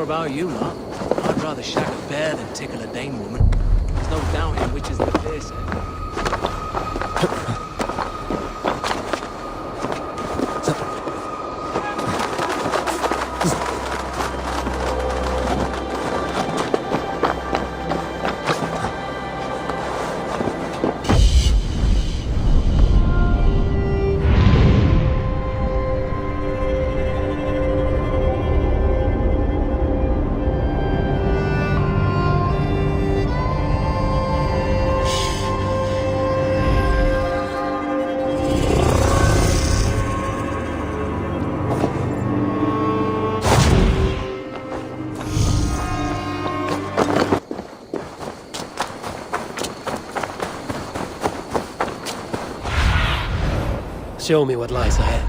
about you, Mom. I'd rather shack a bear than tickle a Dane woman. There's no doubting which is the fiercer. Show me what lies ahead.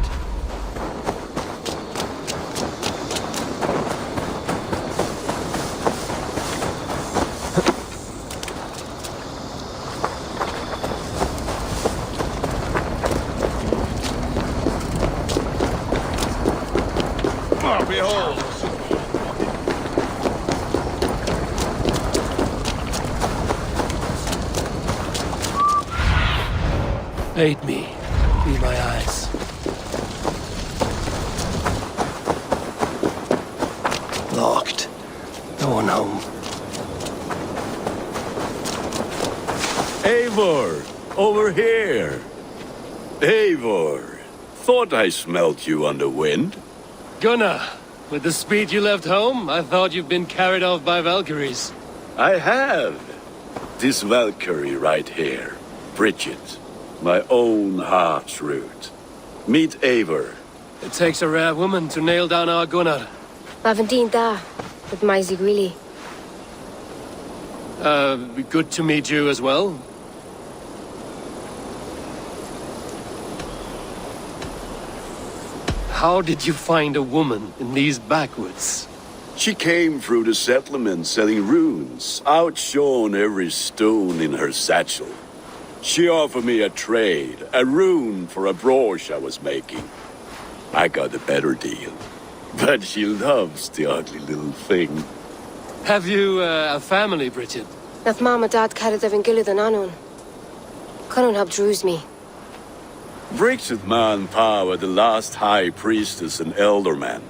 Oh, behold! Aid me. Be my eyes. Locked. No one home. Eivor! Over here! Eivor! Thought I smelt you on the wind. Gunnar, with the speed you left home, I thought you've been carried off by Valkyries. I have. This Valkyrie right here. Bridget. My own heart's root. Meet Eivor. It takes a rare woman to nail down our Gunnar. Lavendine da, with Maisy Greeley. Good to meet you as well. How did you find a woman in these backwoods? She came through the settlement selling runes, outshone every stone in her satchel. She offered me a trade, a rune for a brooch I was making. I got a better deal. But she loves the ugly little thing. Have you a family, Bridget? Nath Mom a Dad carried of Gilad and Anun. Cannon have drews me. Bridget Man Pa were the last high priestess and elderman.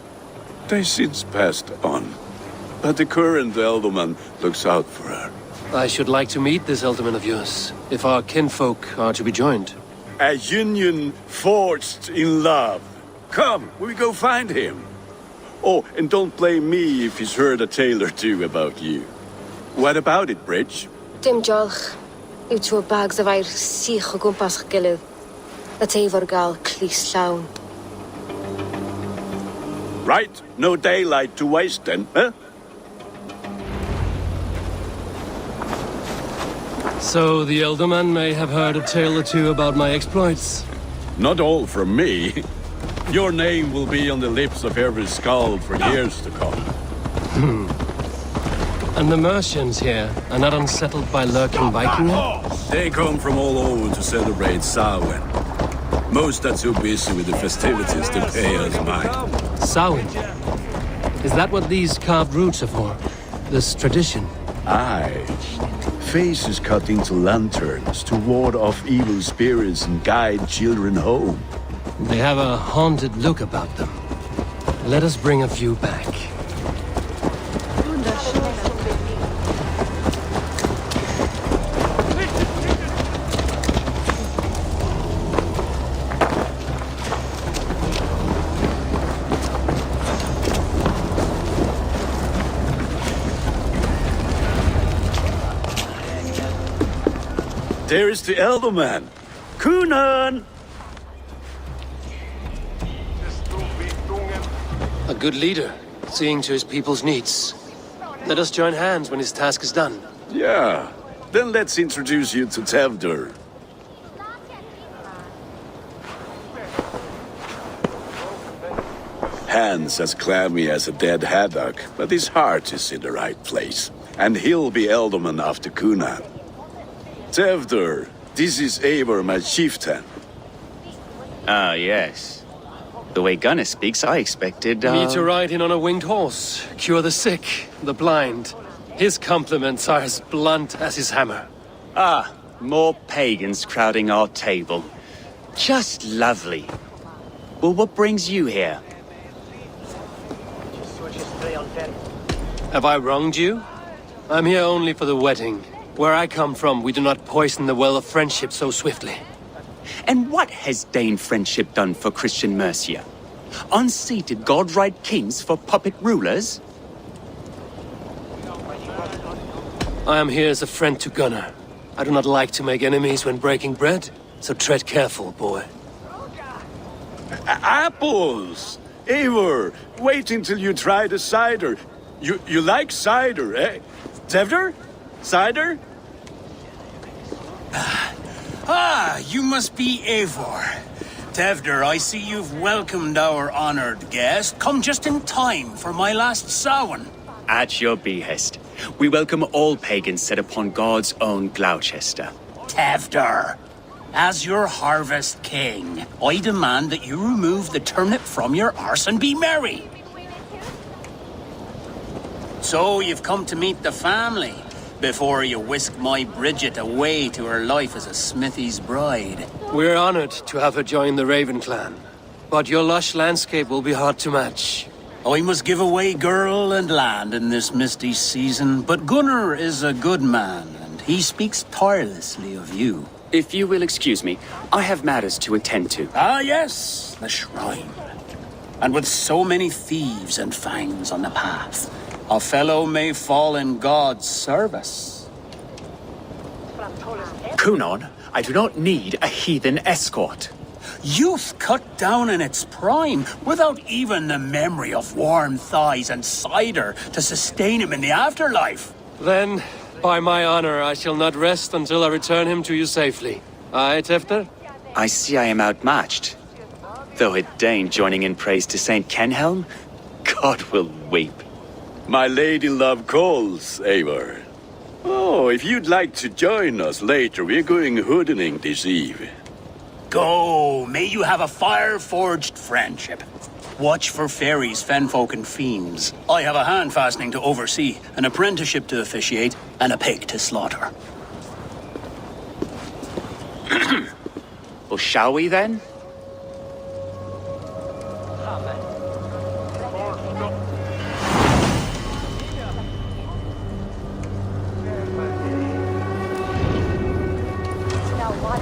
They since passed on. But the current elderman looks out for her. I should like to meet this alderman of yours, if our kinfolk are to be joined. A union forged in love. Come, we go find him. Oh, and don't blame me if he's heard a tale or two about you. What about it, Bridge? Dim Jolch. You two bags of air sich o gwmpas Gilad. That Eivor gal clis llawn. Right, no daylight to waste then, huh? So the Elderman may have heard a tale or two about my exploits. Not all from me. Your name will be on the lips of every skald for years to come. And the Mercians here are not unsettled by lurking Viking? They come from all over to celebrate Samhain. Most are too busy with the festivities to pay us mind. Samhain? Is that what these carved roots are for? This tradition? Aye. Faces cut into lanterns to ward off evil spirits and guide children home. They have a haunted look about them. Let us bring a few back. There is the Elderman. Kunan! A good leader, seeing to his people's needs. Let us join hands when his task is done. Yeah. Then let's introduce you to Tevdur. Hands as clammy as a dead haddock, but his heart is in the right place. And he'll be Elderman after Kunan. Tevdur, this is Eivor, my chieftain. Ah, yes. The way Gunnar speaks, I expected, Me to ride in on a winged horse, cure the sick, the blind. His compliments are as blunt as his hammer. Ah, more pagans crowding our table. Just lovely. Well, what brings you here? Have I wronged you? I'm here only for the wedding. Where I come from, we do not poison the well of friendship so swiftly. And what has Dane friendship done for Christian Mercia? Unseated godright kings for puppet rulers? I am here as a friend to Gunnar. I do not like to make enemies when breaking bread, so tread careful, boy. Apples! Eivor, wait until you try the cider. You like cider, eh? Tevder? Cider? Ah, you must be Eivor. Tevder, I see you've welcomed our honored guest. Come just in time for my last Samhain. At your behest. We welcome all pagans set upon God's own Gloucester. Tevder, as your harvest king, I demand that you remove the turnip from your arse and be merry. So you've come to meet the family before you whisk my Bridget away to her life as a smithy's bride. We're honored to have her join the Raven clan, but your lush landscape will be hard to match. I must give away girl and land in this misty season, but Gunnar is a good man, and he speaks tirelessly of you. If you will excuse me, I have matters to attend to. Ah, yes, the shrine. And with so many thieves and fangs on the path, a fellow may fall in God's service. Kunon, I do not need a heathen escort. Youth cut down in its prime, without even the memory of warm thighs and cider to sustain him in the afterlife. Then, by my honor, I shall not rest until I return him to you safely. Aye, Tefter? I see I am outmatched. Though a Dane joining in praise to Saint Kenhelm, God will weep. My lady love calls, Eivor. Oh, if you'd like to join us later, we're going hoodening this eve. Go, may you have a fire-forged friendship. Watch for fairies, fenfolk, and fiends. I have a hand fastening to oversee, an apprenticeship to officiate, and a pig to slaughter. Well, shall we then?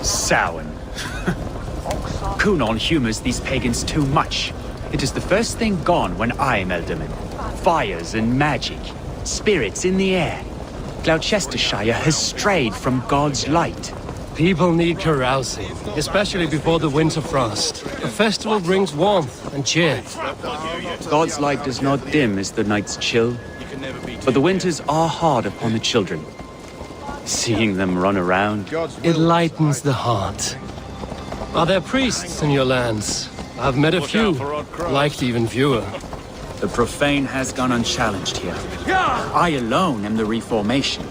Samhain. Kunon humors these pagans too much. It is the first thing gone when I am Elderman. Fires and magic, spirits in the air. Gloucestershire has strayed from God's light. People need carousing, especially before the winter frost. A festival brings warmth and cheer. God's light does not dim as the nights chill, but the winters are hard upon the children. Seeing them run around, It lightens the heart. Are there priests in your lands? I've met a few, liked even fewer. the profane has gone unchallenged here. I alone am the reformation.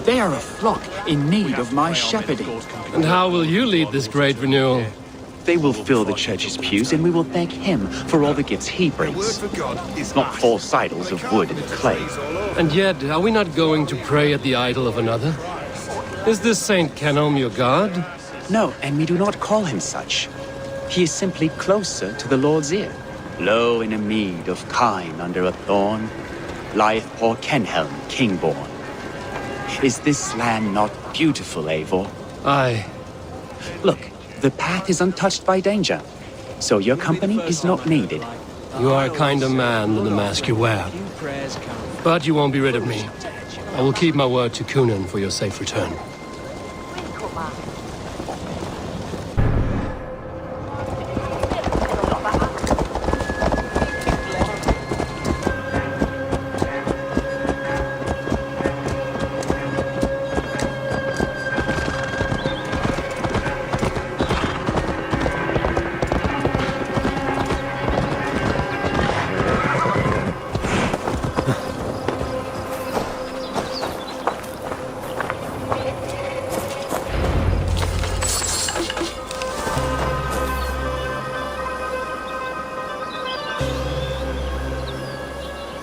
They are a flock in need of my shepherding. And how will you lead this great renewal? They will fill the church's pews, and we will thank him for all the gifts he brings. Not false idols of wood and clay. And yet, are we not going to pray at the idol of another? Is this Saint Kenelm your god? No, and we do not call him such. He is simply closer to the Lord's ear. Lo, in a mead of kine under a thorn, lieth poor Kenhelm, king-born. Is this land not beautiful, Eivor? Aye. Look, the path is untouched by danger, so your company is not needed. You are a kinder man than the mask you wear. But you won't be rid of me. I will keep my word to Kunan for your safe return.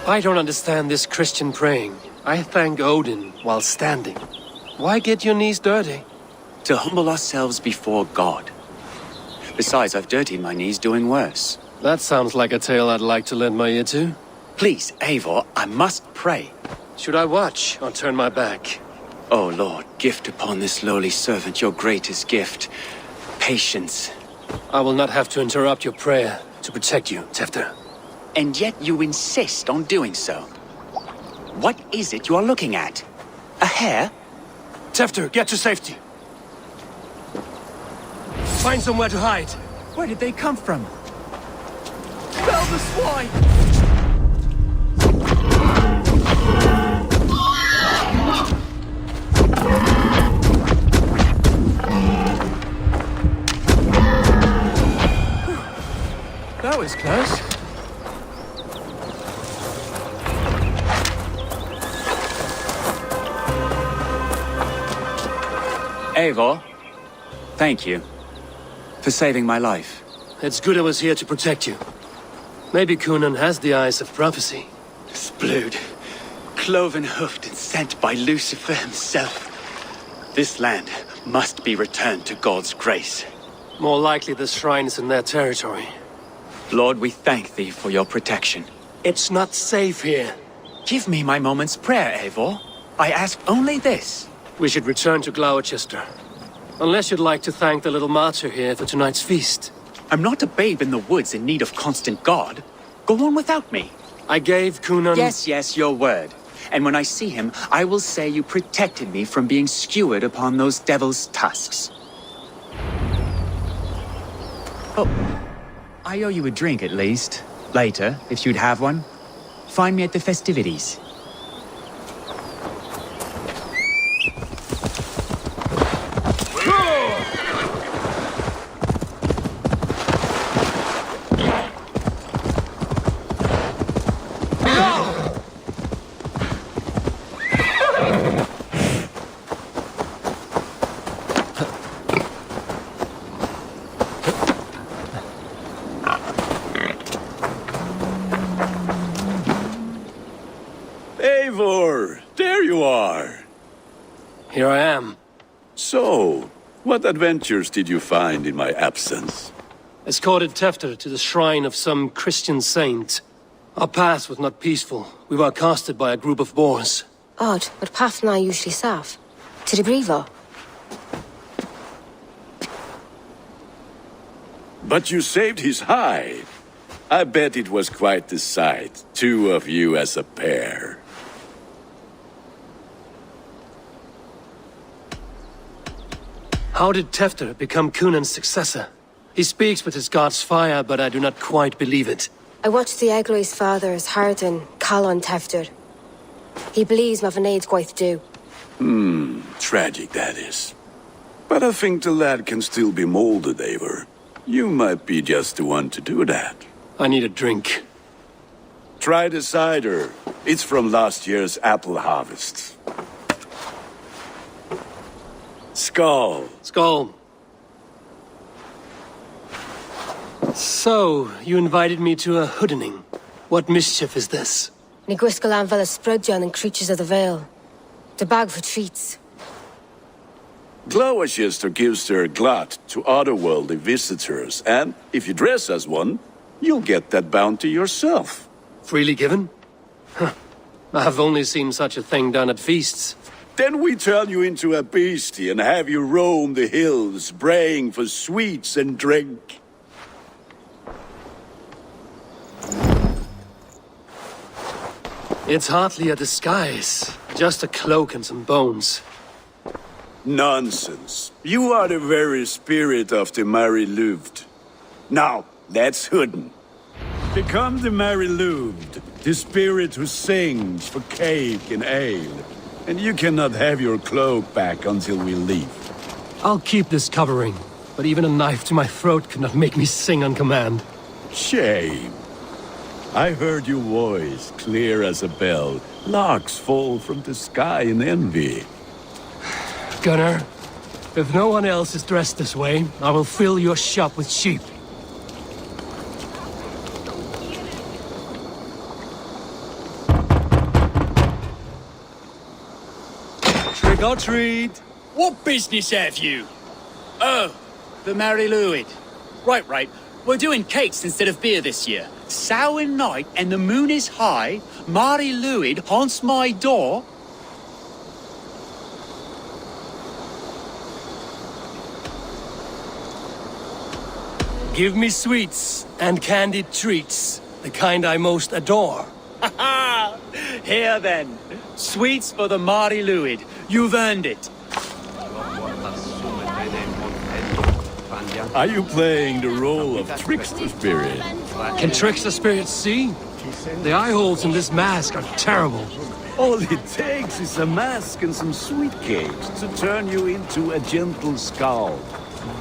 I don't understand this Christian praying. I thank Odin while standing. Why get your knees dirty? To humble ourselves before God. Besides, I've dirtied my knees doing worse. That sounds like a tale I'd like to lend my ear to. Please, Eivor, I must pray. Should I watch or turn my back? Oh Lord, gift upon this lowly servant your greatest gift. Patience. I will not have to interrupt your prayer to protect you, Tefter. And yet you insist on doing so. What is it you are looking at? A hare? Tefter, get to safety. Find somewhere to hide. Where did they come from? Spell the swine! That was close. Eivor, thank you for saving my life. It's good I was here to protect you. Maybe Conan has the eyes of prophecy. Splood, cloven-hoofed and sent by Lucifer himself. This land must be returned to God's grace. More likely the shrine is in their territory. Lord, we thank thee for your protection. It's not safe here. Give me my moment's prayer, Eivor. I ask only this. We should return to Gloucester. Unless you'd like to thank the little martyr here for tonight's feast. I'm not a babe in the woods in need of constant guard. Go on without me. I gave Conan... Yes, your word. And when I see him, I will say you protected me from being skewered upon those devil's tusks. Oh, I owe you a drink at least. Later, if you'd have one. Find me at the festivities. Eivor, there you are. Here I am. So, what adventures did you find in my absence? Escorted Tefter to the shrine of some Christian saint. Our path was not peaceful. We were accosted by a group of boars. Odd, but path na usually safe. To the Brivo. But you saved his hide. I bet it was quite the sight, two of you as a pair. How did Tefter become Cunan's successor? He speaks with his god's fire, but I do not quite believe it. I watched the Egloi's father's Harden call on Tefter. He believes Mavanaid's quite do. Tragic that is. But I think the lad can still be molded, Eivor. You might be just the one to do that. I need a drink. Try the cider. It's from last year's apple harvest. Skull. Skull. So, you invited me to a hoodening. What mischief is this? Ni gwisgal an fel ysbrydion and creatures of the Vale. The bag for treats. Gloucester gives their glut to otherworldly visitors, and if you dress as one, you'll get that bounty yourself. Freely given? Huh. I've only seen such a thing done at feasts. Then we turn you into a beastie and have you roam the hills, braying for sweets and drink. It's hardly a disguise. Just a cloak and some bones. Nonsense. You are the very spirit of the Mary Louved. Now, that's Hooden. Become the Mary Louved, the spirit who sings for cake and ale. And you cannot have your cloak back until we leave. I'll keep this covering, but even a knife to my throat could not make me sing on command. Shame. I heard your voice, clear as a bell. Larks fall from the sky in envy. Gunnar, if no one else is dressed this way, I will fill your shop with sheep. Gottfried. What business have you? Oh, the Mary Louid. Right. We're doing cakes instead of beer this year. Samhain night and the moon is high. Mary Louid haunts my door. Give me sweets and candied treats, the kind I most adore. Here then, sweets for the Mary Louid. You've earned it. Are you playing the role of trickster spirit? Can trickster spirits see? The eye holes in this mask are terrible. All it takes is a mask and some sweet cakes to turn you into a gentle skull.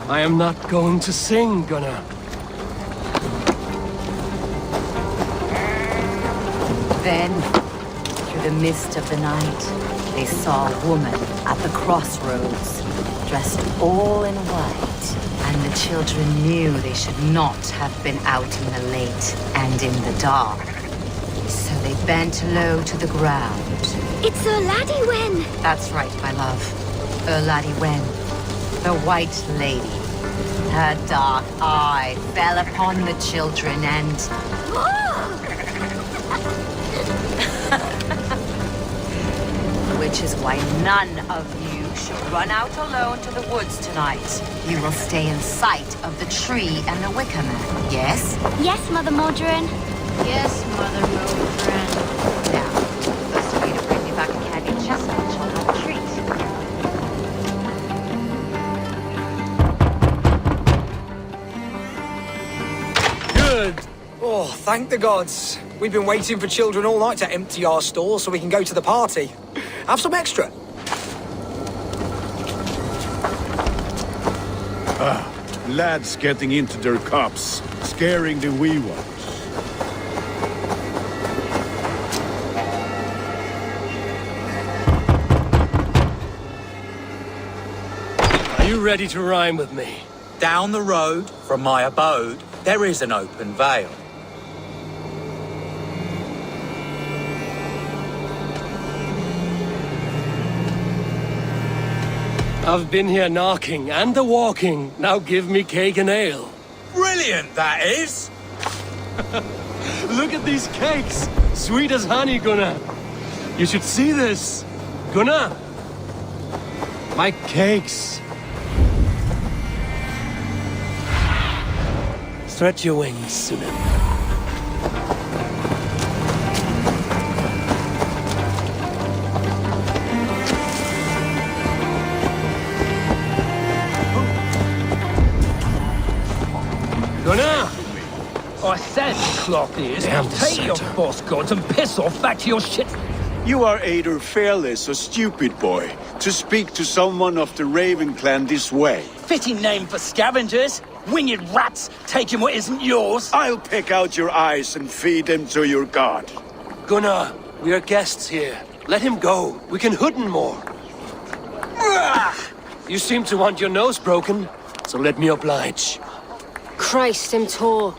I am not going to sing, Gunnar. Then, through the mist of the night, they saw a woman at the crossroads, dressed all in white, and the children knew they should not have been out in the late and in the dark. So they bent low to the ground. It's Sir Laddie Wen! That's right, my love. Laddie Wen, the White Lady. Her dark eye fell upon the children and... Which is why none of you should run out alone to the woods tonight. You will stay in sight of the tree and the wicker man, yes? Yes, Mother Modron. Yes, Mother Modron. Now, first of you to bring me back a candied chestnut shall have a treat. Good. Oh, thank the gods. We've been waiting for children all night to empty our stores so we can go to the party. Have some extra. Lads getting into their cups, scaring the wee ones. Are you ready to rhyme with me? Down the road from my abode, there is an open vale. I've been here knocking and a walking. Now give me cake and ale. Brilliant, that is! Look at these cakes! Sweet as honey, Gunnar. You should see this. Gunnar! My cakes. Stretch your wings, Sunan. Gunnar! I said, clock ears, Damn the take your center. boss gods and piss off back to your shit. You are either fearless or stupid, boy, to speak to someone of the Raven clan this way. Fitting name for scavengers. Winged rats taking what isn't yours. I'll pick out your eyes and feed them to your god. Gunnar, we are guests here. Let him go. We can hood him more. You seem to want your nose broken, so let me oblige. Christ, him tall.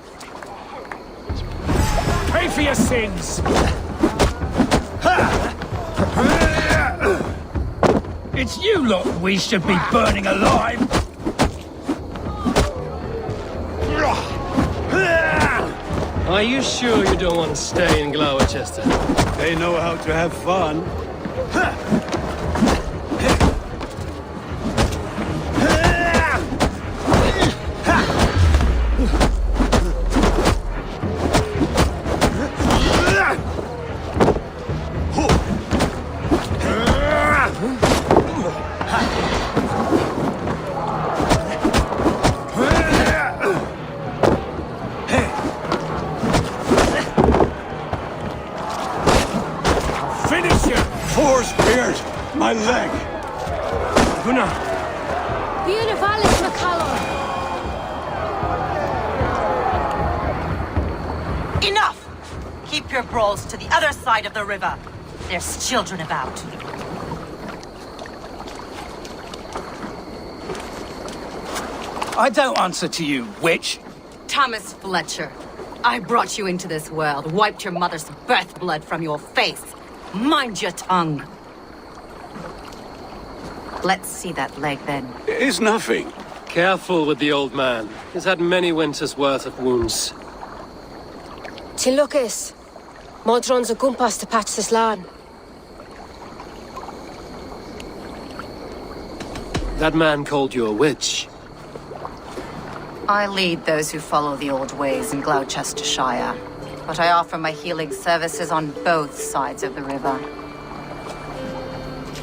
Pay for your sins. It's you lot we should be burning alive. Are you sure you don't want to stay in Gloucester? They know how to have fun. Force pierced my leg. Gunnar! Beautifalis McCallum. Enough! Keep your brawls to the other side of the river. There's children about. I don't answer to you, witch. Thomas Fletcher, I brought you into this world, wiped your mother's birth blood from your face. Mind your tongue. Let's see that leg then. It's nothing. Careful with the old man. He's had many winters' worth of wounds. Till Lucas. Modron's a gumpas to patch this land. That man called you a witch. I lead those who follow the old ways in Gloucestershire, but I offer my healing services on both sides of the river.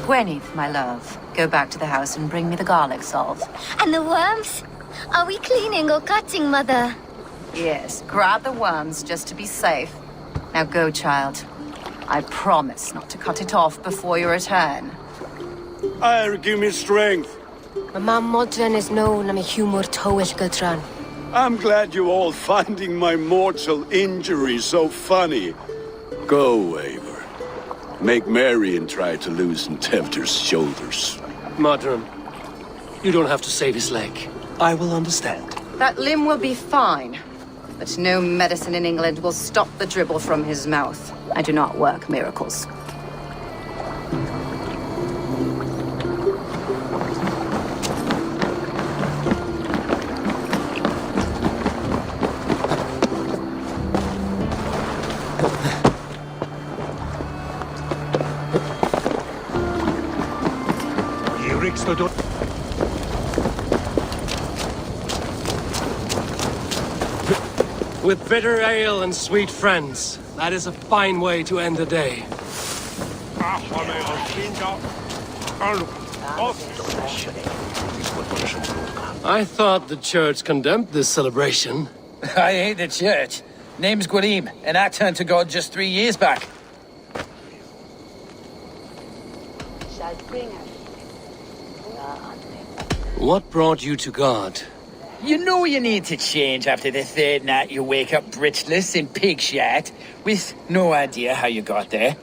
Gwyneth, my love, go back to the house and bring me the garlic salt. And the worms? Are we cleaning or cutting, Mother? Yes, grab the worms just to be safe. Now go, child. I promise not to cut it off before you return. I'll give me strength. My mam Modron is known am a humor towel gudran. I'm glad you're all finding my mortal injury so funny. Go, Eivor. Make merry and try to loosen Tevder's shoulders. Modron, you don't have to save his leg. I will understand. That limb will be fine, but no medicine in England will stop the dribble from his mouth. I do not work miracles. With bitter ale and sweet friends, that is a fine way to end the day. I thought the church condemned this celebration. I hate the church. Name's Gwarim, and I turned to God just 3 years back. What brought you to God? You know you need to change after the third night you wake up breechless in pig shat, with no idea how you got there.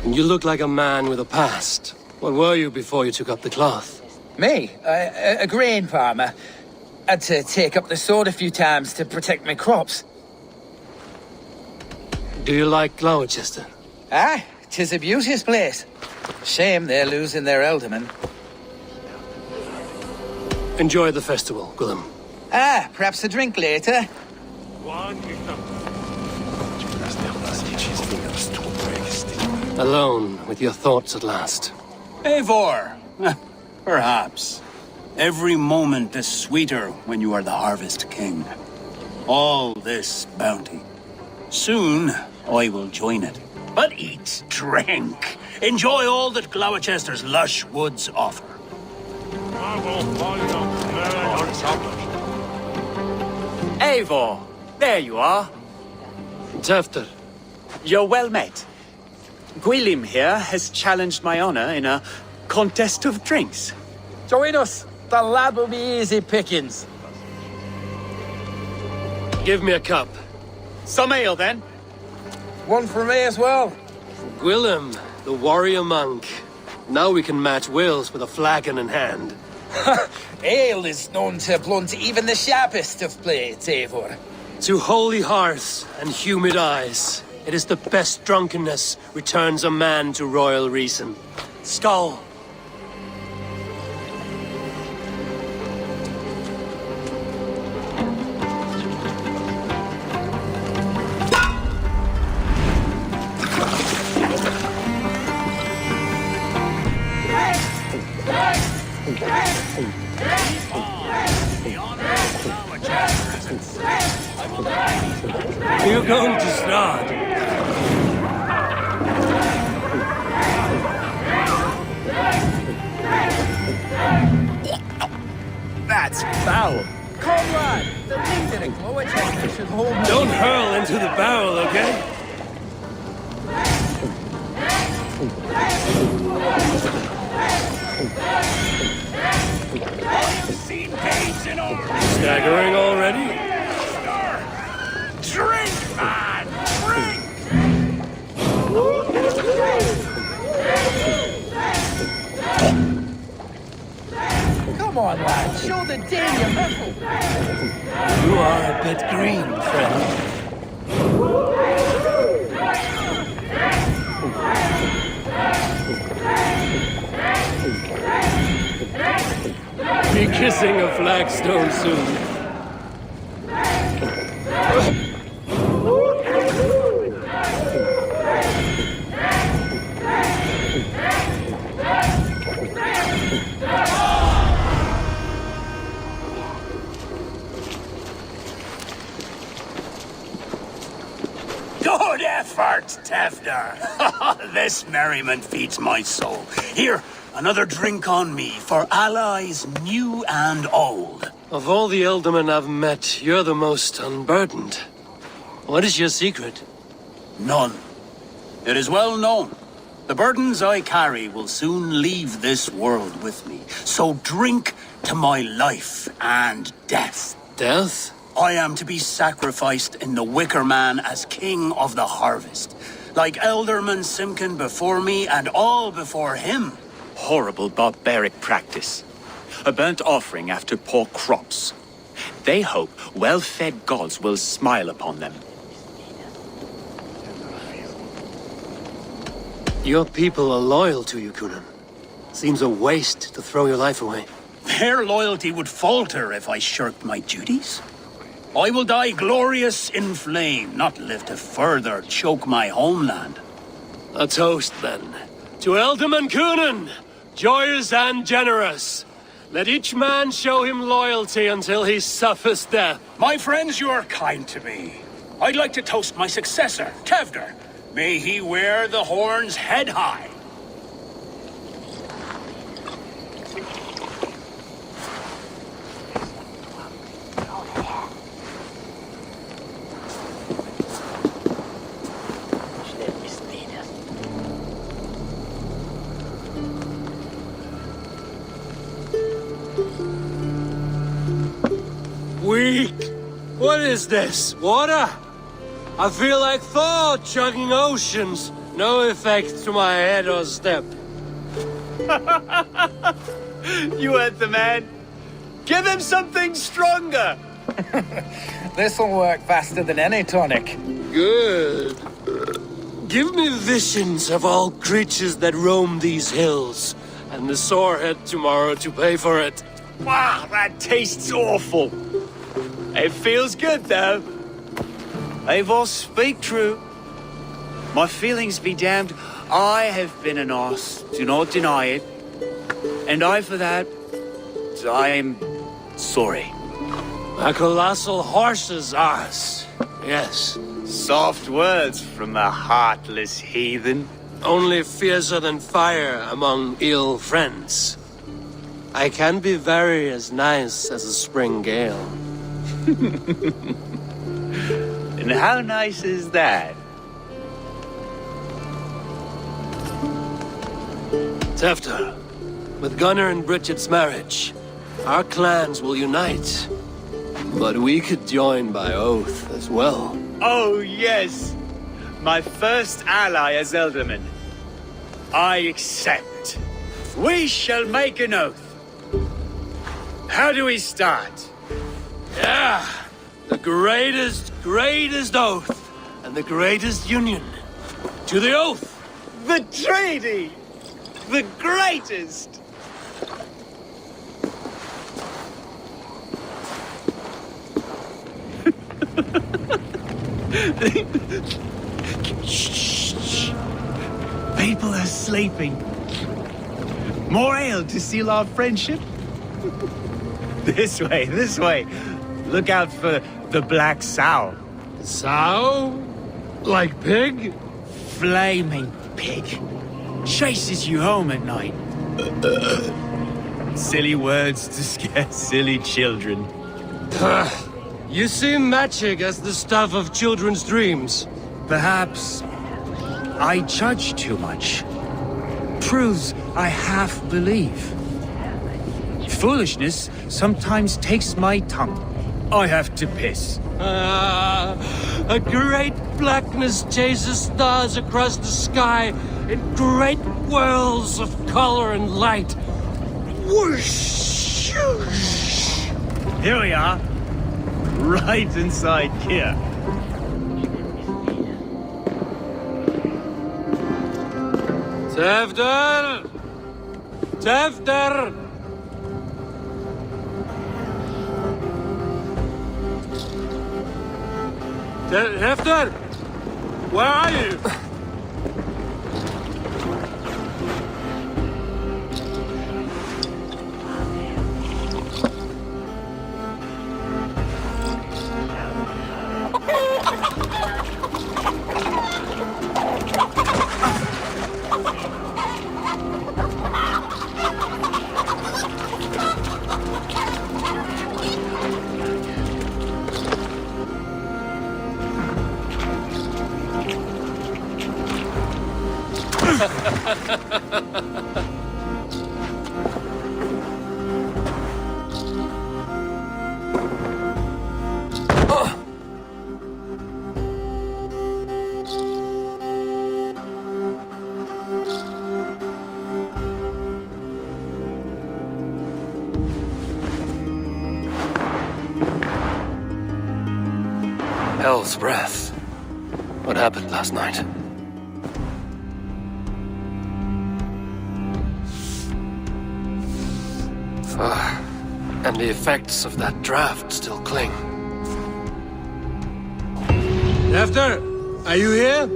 You look like a man with a past. What were you before you took up the cloth? Me? A grain farmer. Had to take up the sword a few times to protect my crops. Do you like Gloucester? Ah, 'tis a beauteous place. Shame they're losing their alderman. Enjoy the festival, Gwilym. Ah, perhaps a drink later. Alone with your thoughts at last. Eivor, perhaps. Every moment is sweeter when you are the Harvest King. All this bounty. Soon, I will join it. But eat, drink, enjoy all that Gloucester's lush woods offer. Eivor, there you are. Tevder, You're well met. Gwilym here has challenged my honor in a contest of drinks. Join us. The lad will be easy pickings. give me a cup. Some ale, then. One for me as well. Gwilym, the warrior monk. Now we can match Wales with a flagon in hand. Ale is known to blunt even the sharpest of blades, Eivor. To holy hearths and humid eyes, it is the best drunkenness returns a man to royal reason. Skull. You're going to start. That's foul. Conrad, the leader in Gloucester should hold no. Don't hurl into the barrel, okay? Staggering already? Drink, man! Drink! Come on, lad. Show the Dane your muscle. You are a bit green, friend. Be kissing a flagstone soon. Good effort, Tefner. This merriment feeds my soul. Here, another drink on me for allies new and old. Of all the Eldermen I've met, you're the most unburdened. What is your secret? None. It is well known. The burdens I carry will soon leave this world with me. So drink to my life and death. Death? I am to be sacrificed in the Wicker Man as king of the harvest. Like Elderman Simkin before me and all before him. Horrible barbaric practice. A burnt offering after poor crops. They hope well-fed gods will smile upon them. Your people are loyal to you, Kunan. Seems a waste to throw your life away. Their loyalty would falter if I shirked my duties. I will die glorious in flame, not live to further choke my homeland. A toast, then. To Elderman Kunan, joyous and generous. Let each man show him loyalty until he suffers death. My friends, you are kind to me. I'd like to toast my successor, Tevder. May he wear the horns head high. Weak! What is this? Water? I feel like Thor chugging oceans. No effect to my head or step. You heard the man. Give him something stronger. This'll work faster than any tonic. Good. Give me visions of all creatures that roam these hills, and the sorehead tomorrow to pay for it. Wow, that tastes awful. It feels good, though. Eivor, speak true. My feelings be damned. I have been an arse, do not deny it. And I, for that, I am sorry. A colossal horse's arse. Yes. Soft words from a heartless heathen. Only fiercer than fire among ill friends. I can be very as nice as a spring gale. And how nice is that? Tefter, with Gunnar and Bridget's marriage, our clans will unite. But we could join by oath as well. Oh, yes. My first ally as Elderman. I accept. We shall make an oath. How do we start? Yeah, the greatest oath, and the greatest union. To the oath! The treaty! The greatest! Shh. People are sleeping. More ale to seal our friendship? This way. Look out for the black sow. Sow? Like pig? Flaming pig. Chases you home at night. Silly words to scare silly children. You see magic as the stuff of children's dreams. Perhaps I judge too much. Truths I half believe. Foolishness sometimes takes my tongue. I have to piss. A great blackness chases stars across the sky in great whirls of color and light. Whoosh! Here we are. Right inside here. Tevder! Tevder! Tevder! Where are you? Hell's breath. What happened last night? And the effects of that draft still cling. Efter, are you here?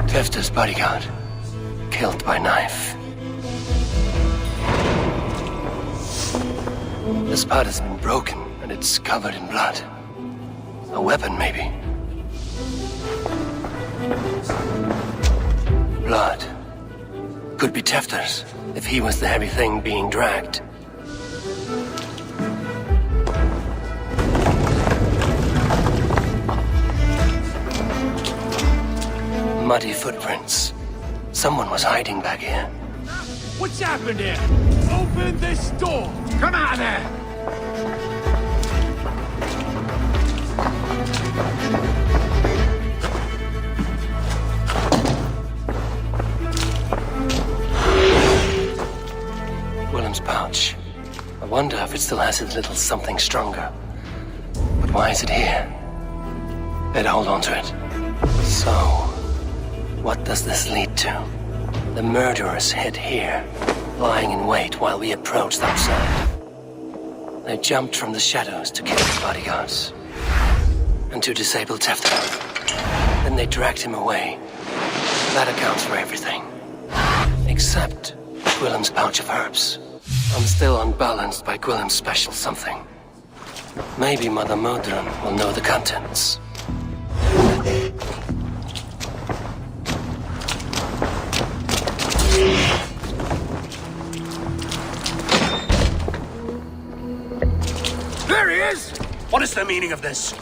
Tefta's bodyguard, killed by knife. The spot has been broken, and it's covered in blood. A weapon, maybe. Blood. Could be Tefta's, if he was the heavy thing being dragged. Muddy footprints. Someone was hiding back here. What's happened here? Open this door! Come out of there! Willem's pouch. I wonder if it still has a little something stronger. But why is it here? Better hold on to it. So, what does this lead to? The murderers hid here, lying in wait while we approached outside. They jumped from the shadows to kill the bodyguards. And to disable Tefta. Then they dragged him away. That accounts for everything. Except Gwillem's pouch of herbs. I'm still unbalanced by Gwillem's special something. Maybe Mother Modron will know the contents. There he is! What is the meaning of this?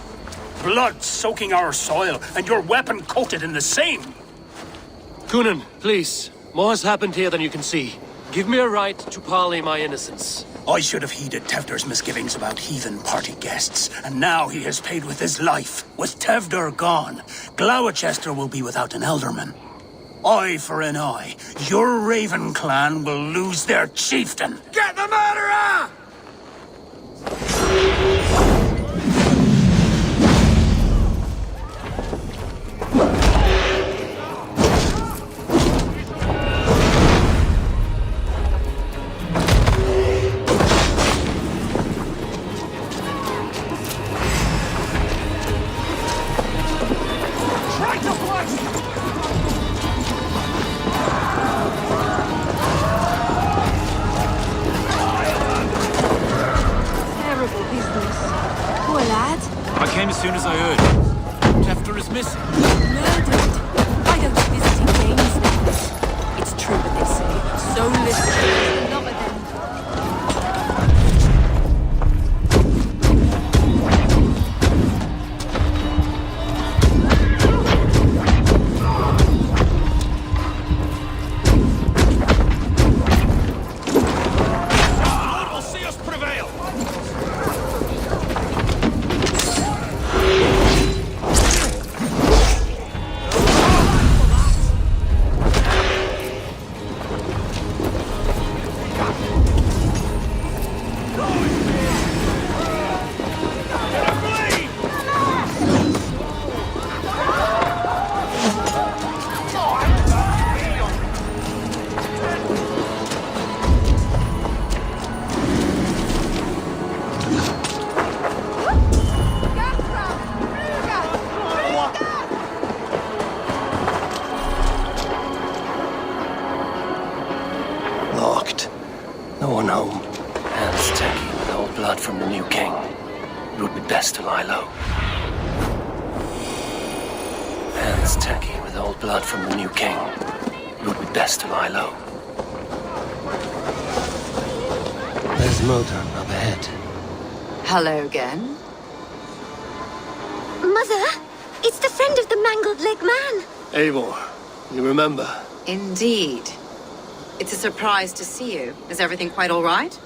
Blood soaking our soil, and your weapon coated in the same! Kunan, please. More has happened here than you can see. Give me a right to parley my innocence. I should have heeded Tevder's misgivings about heathen party guests, and now he has paid with his life. With Tevder gone, Gloucester will be without an elderman. Eye for an eye. Your Raven clan will lose their chieftain. Get the murderer! As soon as I heard. Tefter is missing. Murdered. I don't visit in games now. It's true what they say. Soulless children love them. Lord will see us prevail! Hands tacky with old blood from the new king. It would be best to lie low. There's Modan up ahead. Hello again. Mother, it's the friend of the mangled leg man. Eivor, you remember? Indeed. It's a surprise to see you. Is everything quite all right?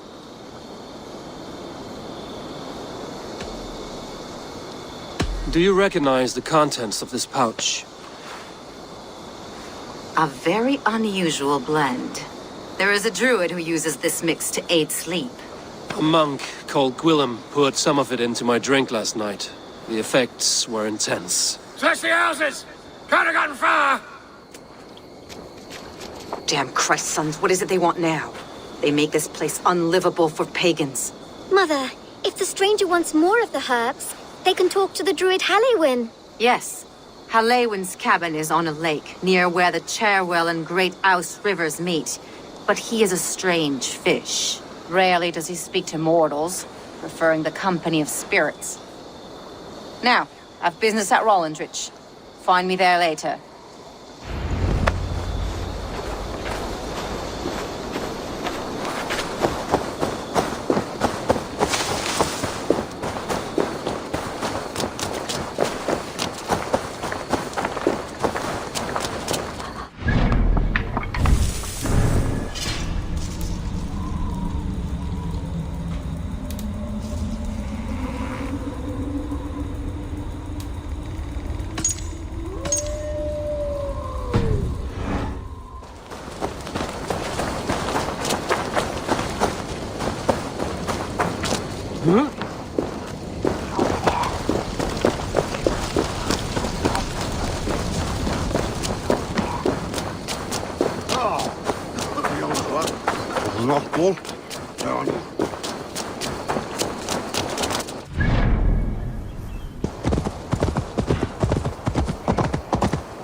Do you recognize the contents of this pouch? A very unusual blend. There is a druid who uses this mix to aid sleep. A monk called Gwillem poured some of it into my drink last night. The effects were intense. Search the houses! Can't have gotten far! Damn Christ, sons, what is it they want now? They make this place unlivable for pagans. Mother, if the stranger wants more of the herbs, they can talk to the druid Hallewin. Yes. Hallewin's cabin is on a lake, near where the Cherwell and Great Ouse rivers meet. But he is a strange fish. Rarely does he speak to mortals, preferring the company of spirits. Now, I've business at Rollindrich. Find me there later.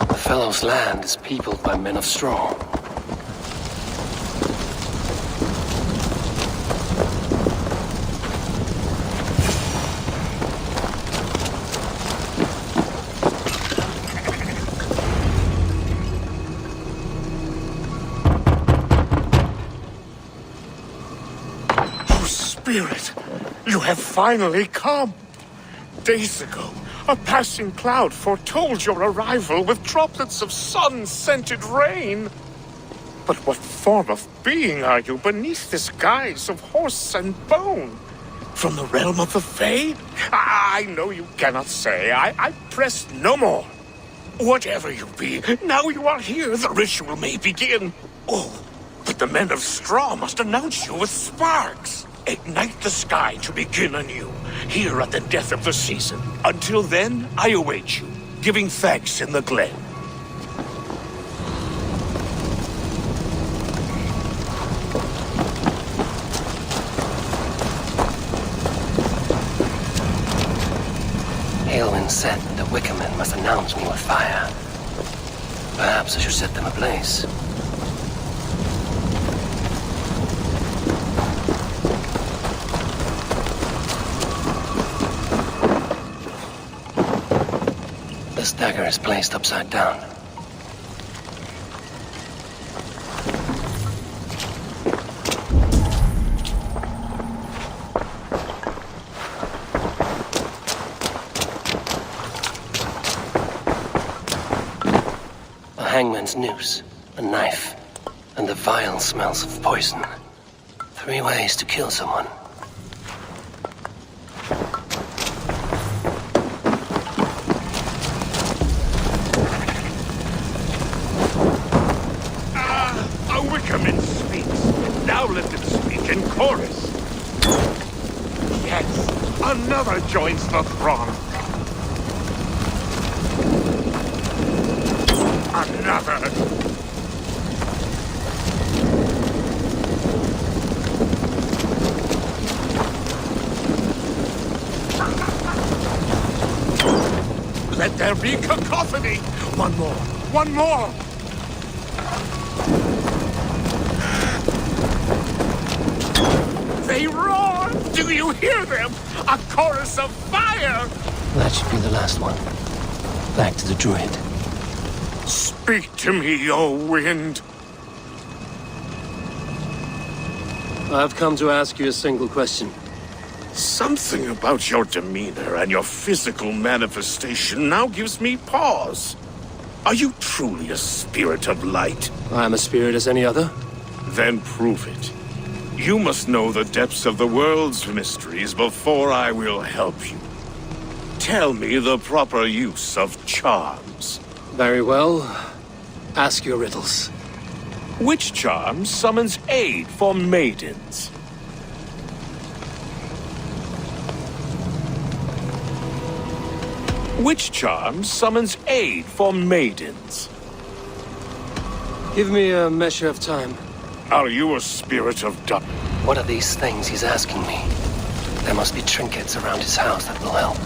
The fellow's land is peopled by men of straw. Spirit, you have finally come. Days ago, a passing cloud foretold your arrival with droplets of sun-scented rain. But what form of being are you beneath this guise of horse and bone? From the realm of the Fae? I know you cannot say. I press no more. Whatever you be, now you are here, the ritual may begin. Oh, but the men of straw must announce you with sparks. Ignite the sky to begin anew, here at the death of the season. Until then, I await you, giving thanks in the glen. Aelwyn said the Wickermen must announce me with fire. Perhaps I should set them ablaze. This dagger is placed upside down. A hangman's noose, a knife, and the vile smells of poison. 3 ways to kill someone. Wickerman speaks. Now let him speak in chorus. Yes, another joins the throng. Another. Let there be cacophony. One more. One more. They roar! Do you hear them? A chorus of fire! That should be the last one. Back to the druid. Speak to me, O wind. I've come to ask you a single question. Something about your demeanor and your physical manifestation now gives me pause. Are you truly a spirit of light? I'm a spirit as any other. Then prove it. You must know the depths of the world's mysteries before I will help you. Tell me the proper use of charms. Very well. Ask your riddles. Which charm summons aid for maidens? Which charm summons aid for maidens? Give me a measure of time. Are you a spirit of dark? What are these things he's asking me? There must be trinkets around his house that will help.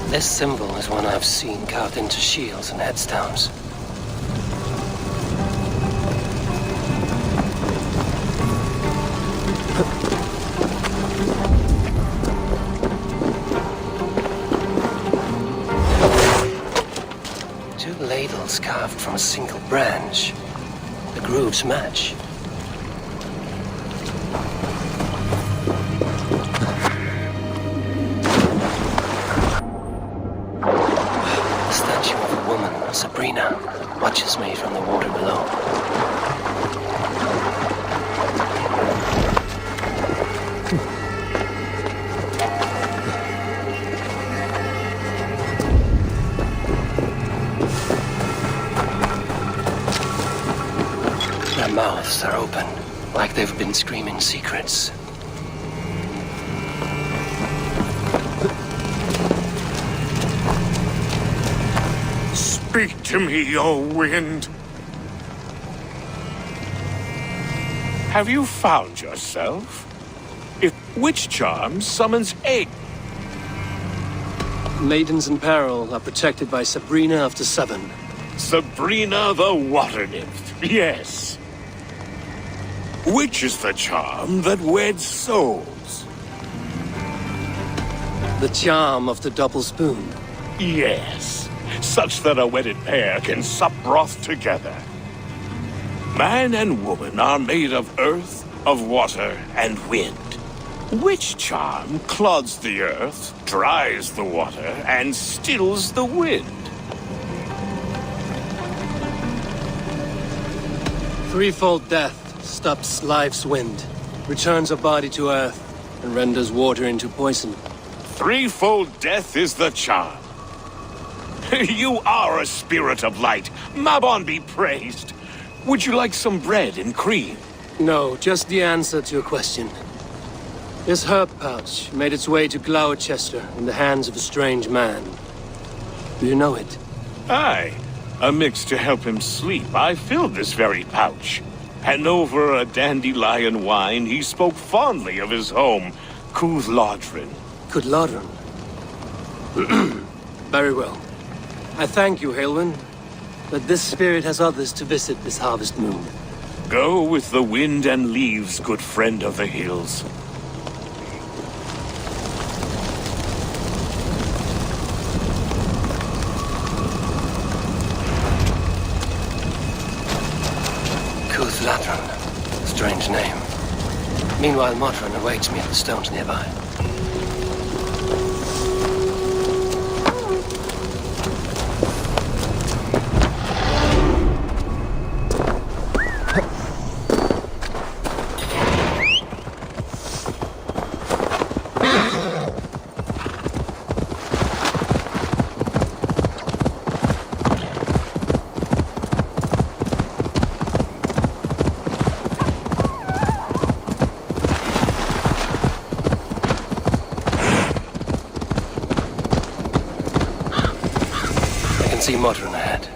This symbol is one I've seen carved into shields and headstones. Two ladles carved from a single branch. The grooves match. The statue of a woman, Sabrina, watches me from the water below. Their mouths are open, like they've been screaming secrets. Speak to me, O wind. Have you found yourself? Which charm summons aid? Maidens in peril are protected by Sabrina of the Seven. Sabrina the water nymph, yes. Which is the charm that weds souls? The charm of the double spoon. Yes, such that a wedded pair can sup broth together. Man and woman are made of earth, of water, and wind. Which charm clods the earth, dries the water, and stills the wind? Threefold death stops life's wind, returns a body to earth, and renders water into poison. Threefold death is the charm. You are a spirit of light. Mabon be praised. Would you like some bread and cream? No, just the answer to your question. This herb pouch made its way to Gloucester in the hands of a strange man. Do you know it? Aye. A mix to help him sleep. I filled this very pouch. And over a dandelion wine, he spoke fondly of his home, Cooth-Lodrin. Cooth-Lodrin? Very well. I thank you, Haelwyn, but this spirit has others to visit this harvest moon. Go with the wind and leaves, good friend of the hills. Cooth-Lodrin. Strange name. Meanwhile, Modron awaits me at the stones nearby. See Modron ahead.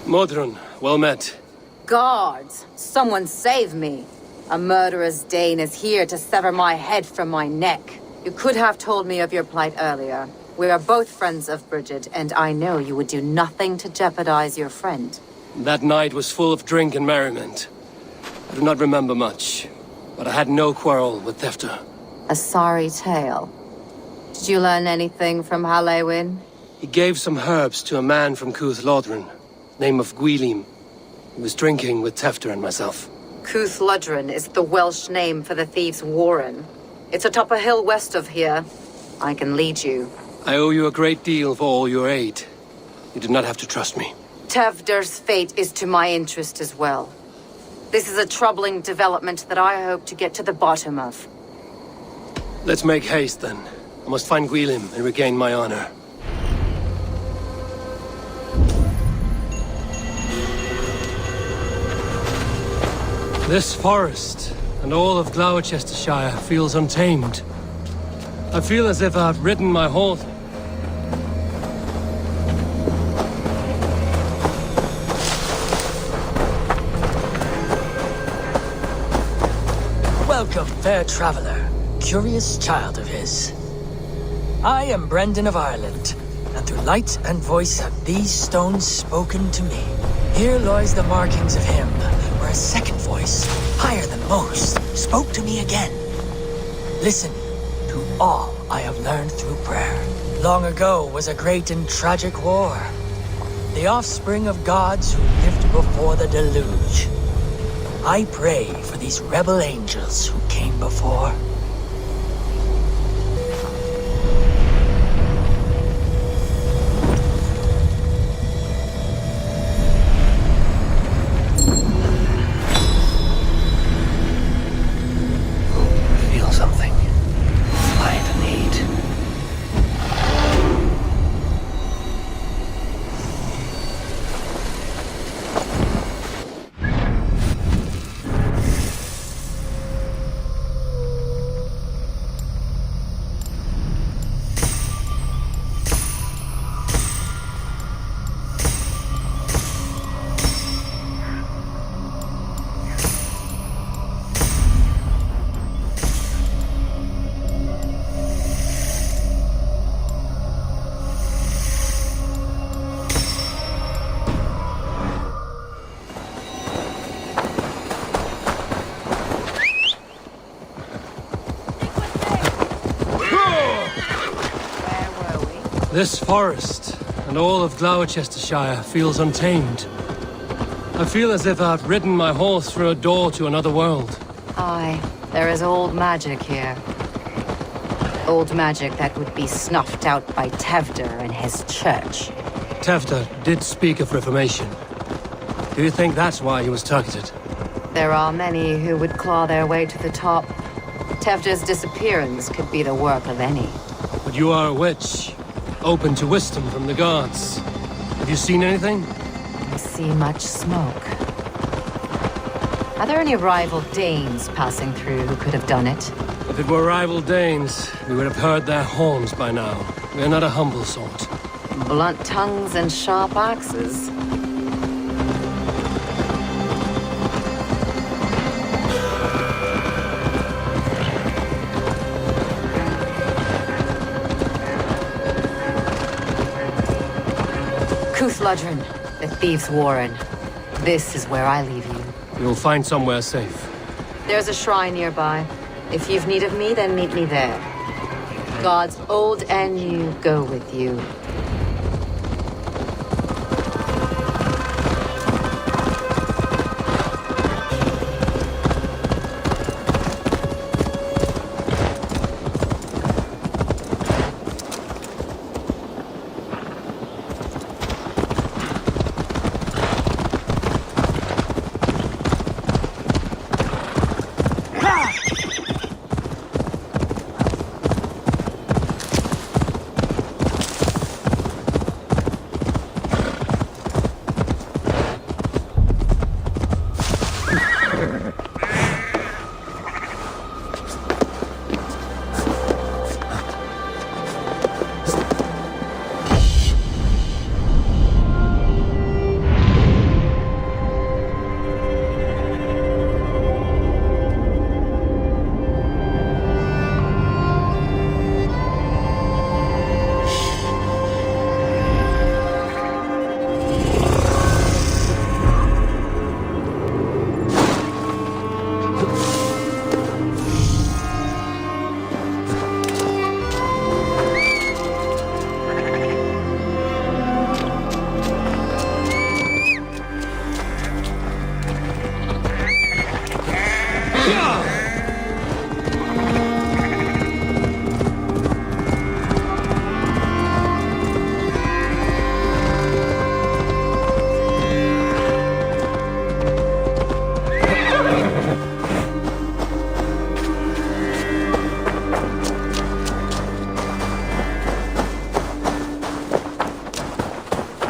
Modron, well met. Guards, someone save me. A murderous Dane is here to sever my head from my neck. You could have told me of your plight earlier. We are both friends of Bridget, and I know you would do nothing to jeopardize your friend. That night was full of drink and merriment. I do not remember much, but I had no quarrel with Thefter. A sorry tale. Did you learn anything from Halewin? He gave some herbs to a man from Cuth Lodren, name of Gwilim. He was drinking with Tefter and myself. Cuth Lodren is the Welsh name for the thieves' warren. It's atop a hill west of here. I can lead you. I owe you a great deal for all your aid. You do not have to trust me. Tevder's fate is to my interest as well. This is a troubling development that I hope to get to the bottom of. Let's make haste, then. I must find Gwilim and regain my honor. This forest and all of Gloucestershire feels untamed. I feel as if I've ridden my horse. Welcome, fair traveler, curious child of his. I am Brendan of Ireland, and through light and voice have these stones spoken to me. Here lies the markings of him, where a second voice, higher than most, spoke to me again. Listen to all I have learned through prayer. Long ago was a great and tragic war. The offspring of gods who lived before the deluge. I pray for these rebel angels who came before. Feel something. Light and heat. This forest and all of Gloucestershire feels untamed. I feel as if I've ridden my horse through a door to another world. Aye, there is old magic here. Old magic that would be snuffed out by Tevder and his church. Tefter did speak of reformation. Do you think that's why he was targeted? There are many who would claw their way to the top. Tevder's disappearance could be the work of any. But you are a witch, open to wisdom from the gods. Have you seen anything? I see much smoke. Are there any rival Danes passing through who could have done it? If it were rival Danes, we would have heard their horns by now. We are not a humble sort. Blunt tongues and sharp axes. Cuth Lodren, the thieves' warren. This is where I leave you. You'll find somewhere safe. There's a shrine nearby. If you've need of me, then meet me there. Gods old and new go with you.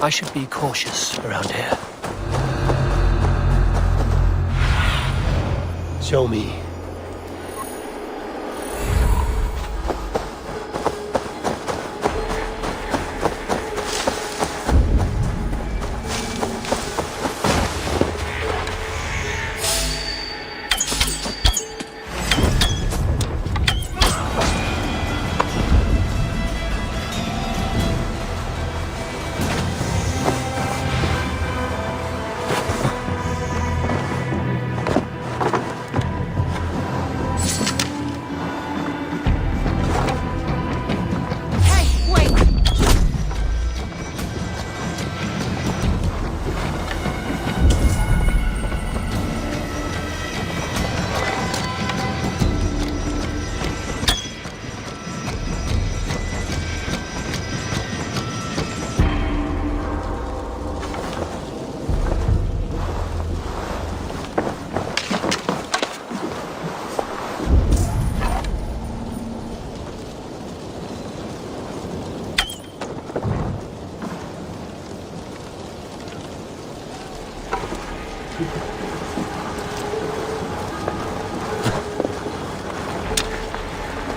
I should be cautious around here. Show me.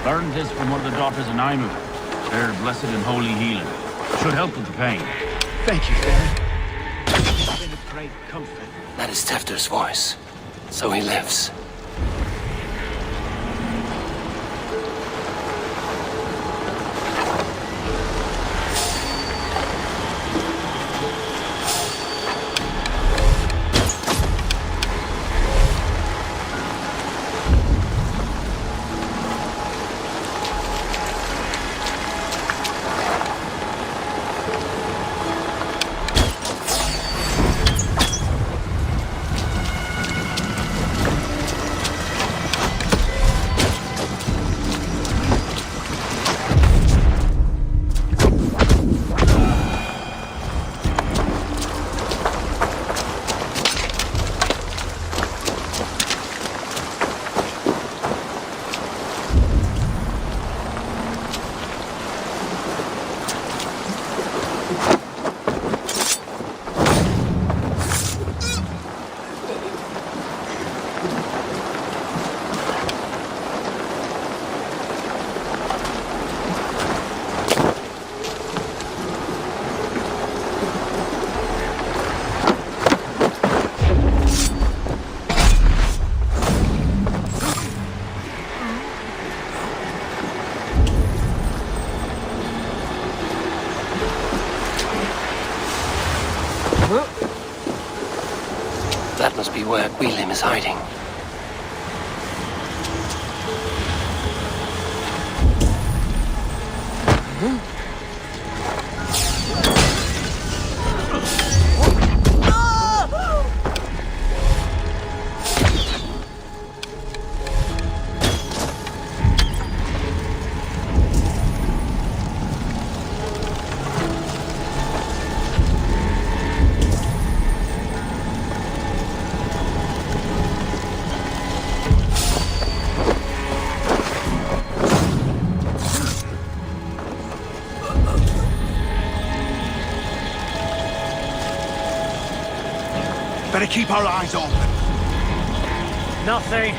Learned this from one of the daughters of Aimu. Their blessed and holy healing. Should help with the pain. Thank you, Baron. It's been a great comfort. That is Tefter's voice. So he lives. That must be where William is hiding. Better keep our eyes open. Nothing.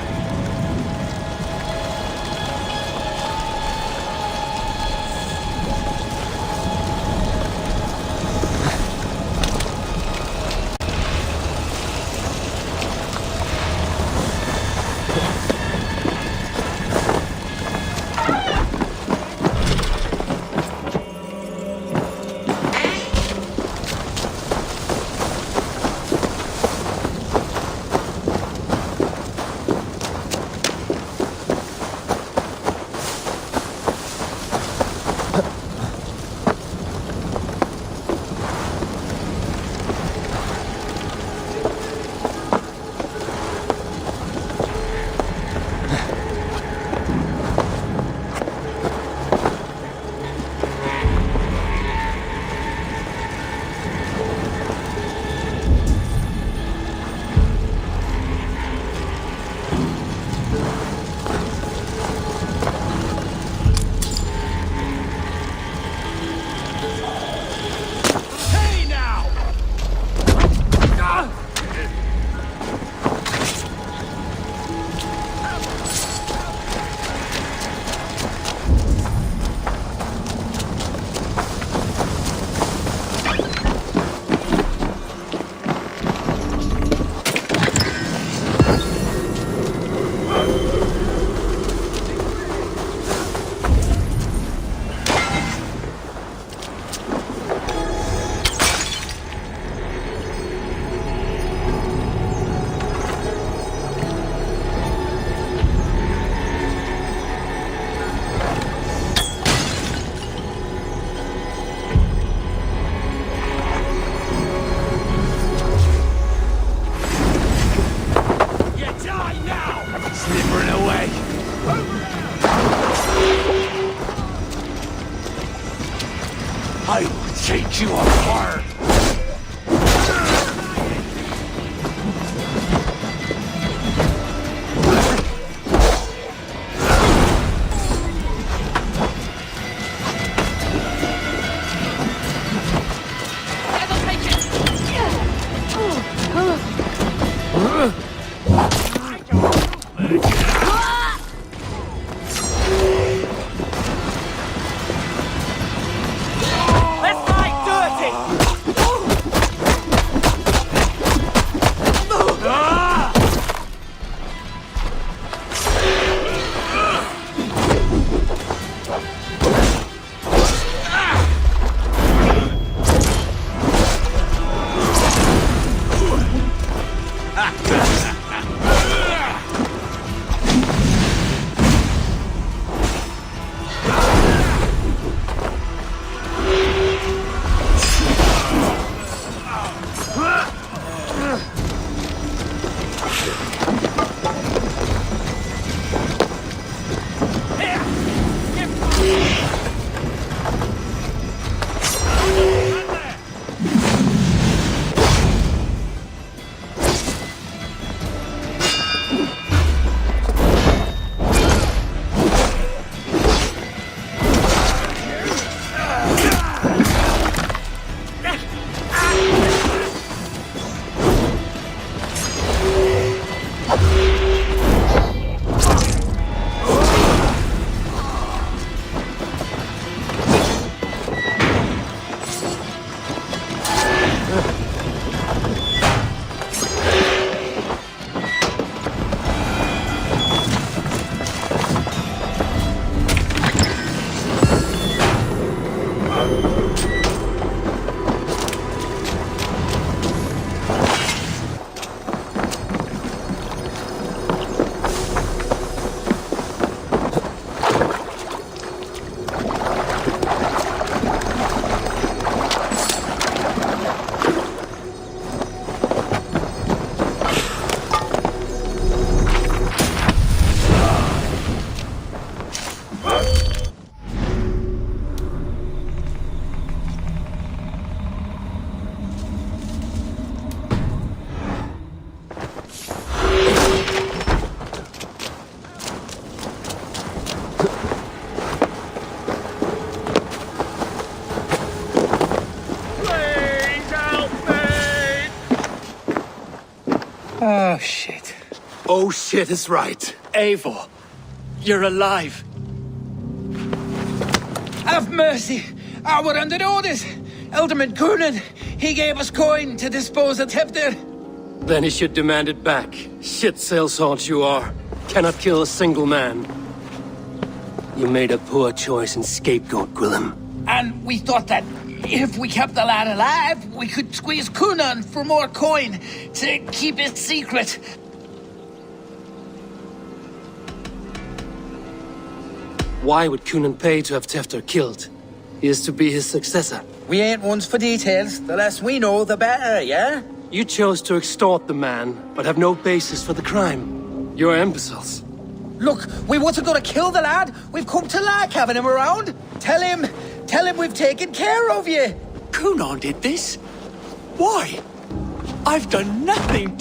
set you on fire! Oh, shit. Oh, shit is right. Eivor, you're alive. Have mercy. We're under orders. Alderman Coonan, he gave us coin to dispose of Tefter. Then he should demand it back. Shit sellsalt you are. Cannot kill a single man. You made a poor choice in scapegoat, Gwillem. And we thought that if we kept the lad alive, we could squeeze Coonan for more coin to keep it secret. Why would Coonan pay to have Tefter killed? He is to be his successor. We ain't ones for details. The less we know, the better, yeah? You chose to extort the man, but have no basis for the crime. You're imbeciles. Look, we wasn't gonna kill the lad. We've come to like having him around. Tell him we've taken care of you. Coonan did this? Why? I've done nothing.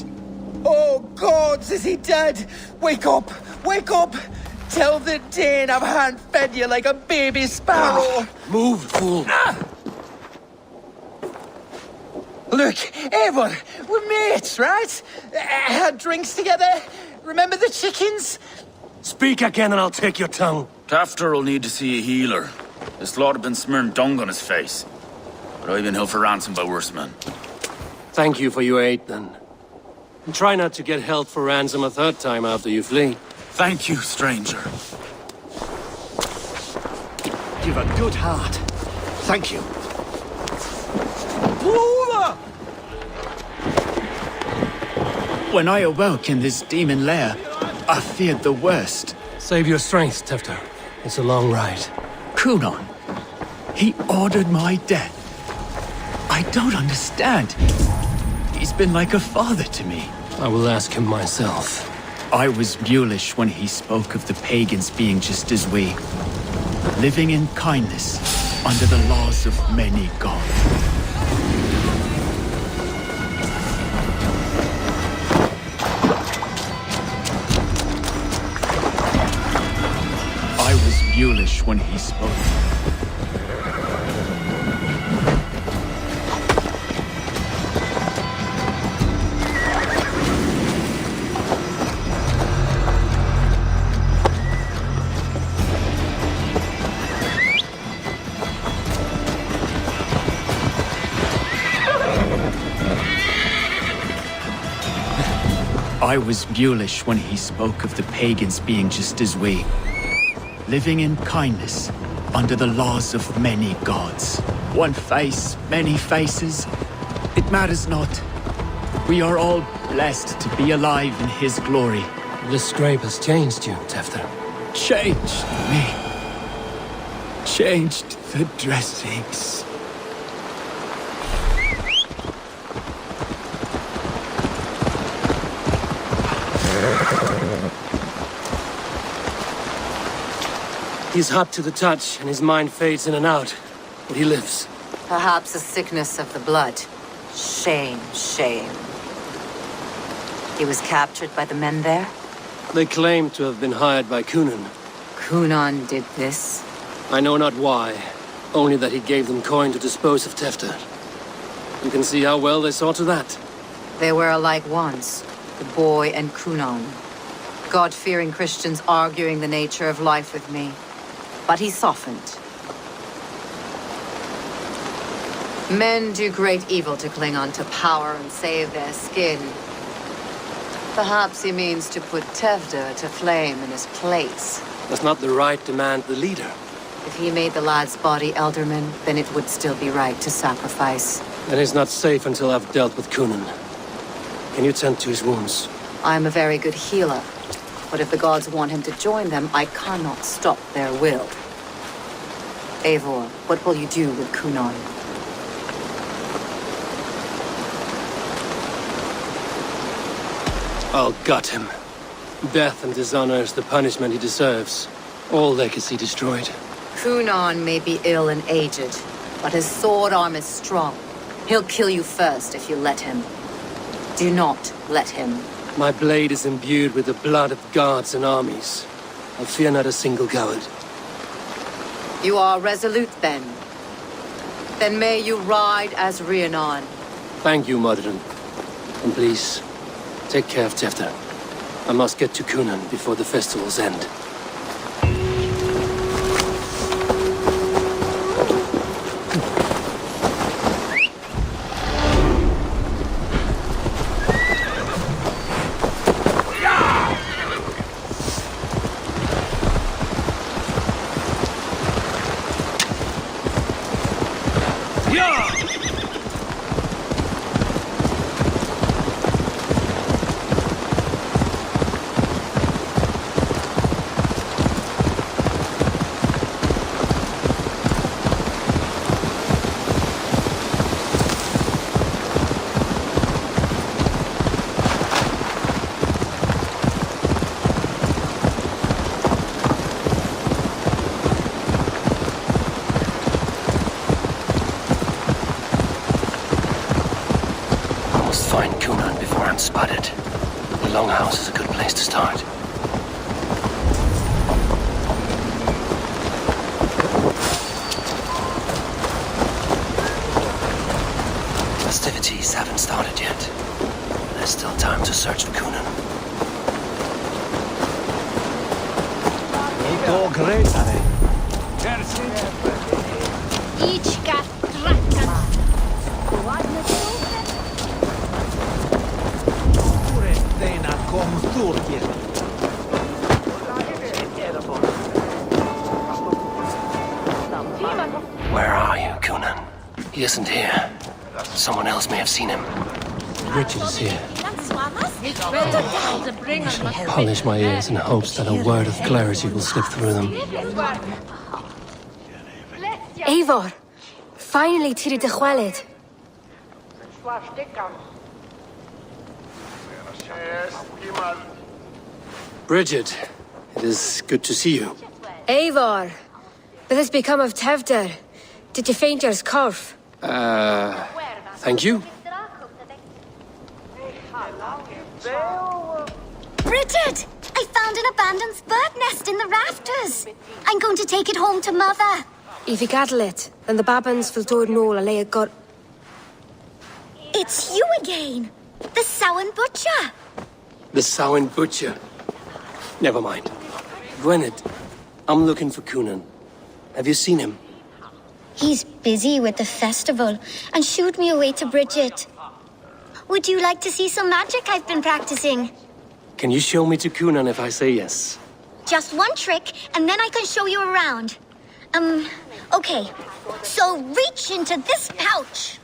Oh, gods, is he dead? Wake up! Wake up! Tell the Dane I've hand-fed you like a baby sparrow. Move, fool. Look, Eivor, we're mates, right? Had drinks together. Remember the chickens? Speak again and I'll take your tongue. Tafter will need to see a healer. This lord have been smearing dung on his face. But I've been held for ransom by worse men. Thank you for your aid, then. And try not to get held for ransom a third time after you flee. Thank you, stranger. You've a good heart. Thank you. When I awoke in this demon lair, I feared the worst. Save your strength, Tefter. It's a long ride. Coonan, he ordered my death. I don't understand. He's been like a father to me. I will ask him myself. I was mulish when he spoke of the pagans being just as we, living in kindness under the laws of many gods. mulish when he spoke. I was mulish when he spoke of the pagans being just as we, living in kindness under the laws of many gods. One face, many faces, it matters not. We are all blessed to be alive in his glory. The scrape has changed you, Tefter. Changed me. Changed the dressings. He's hot to the touch, and his mind fades in and out. But he lives. Perhaps a sickness of the blood. Shame, shame. He was captured by the men there? They claim to have been hired by Cunan. Cunan did this? I know not why, only that he gave them coin to dispose of Tefter. You can see how well they saw to that. They were alike once, the boy and Cunan. God-fearing Christians arguing the nature of life with me. But he softened. Men do great evil to cling on to power and save their skin. Perhaps he means to put Tefter to flame in his place. Does not the right demand the leader? If he made the lad's body elderman, then it would still be right to sacrifice. Then he's not safe until I've dealt with Cunan. Can you tend to his wounds? I am a very good healer. But if the gods want him to join them, I cannot stop their will. Eivor, what will you do with Cunan? I'll gut him. Death and dishonor is the punishment he deserves. All legacy destroyed. Cunan may be ill and aged, but his sword arm is strong. He'll kill you first if you let him. Do not let him. My blade is imbued with the blood of gods and armies. I fear not a single coward. You are resolute, then. Then may you ride as Rhiannon. Thank you, Modron. And please, take care of Tefter. I must get to Cunan before the festivals end. Spotted. The Longhouse is a good place to start. Festivities haven't started yet. There's still time to search for Cunan. Where are you, Cunan? He isn't here. Someone else may have seen him. Richard is here. I polish my ears in hopes that a word of clarity will slip through them. Eivor! Finally tiri de chwaled. Bridget, it is good to see you. Eivor! What has become of Tefter? Did you faint your scarf? Thank you. Bridget! I found an abandoned bird nest in the rafters. I'm going to take it home to Mother. If you cattle it, then the babans will do it all. I got. It's you again. The Samhain Butcher. The Samhain Butcher. Never mind. Gwynedd, I'm looking for Coonan. Have you seen him? He's busy with the festival and shooed me away to Bridget. Would you like to see some magic I've been practicing? Can you show me to Coonan if I say yes? Just one trick, and then I can show you around. Okay. So reach into this pouch.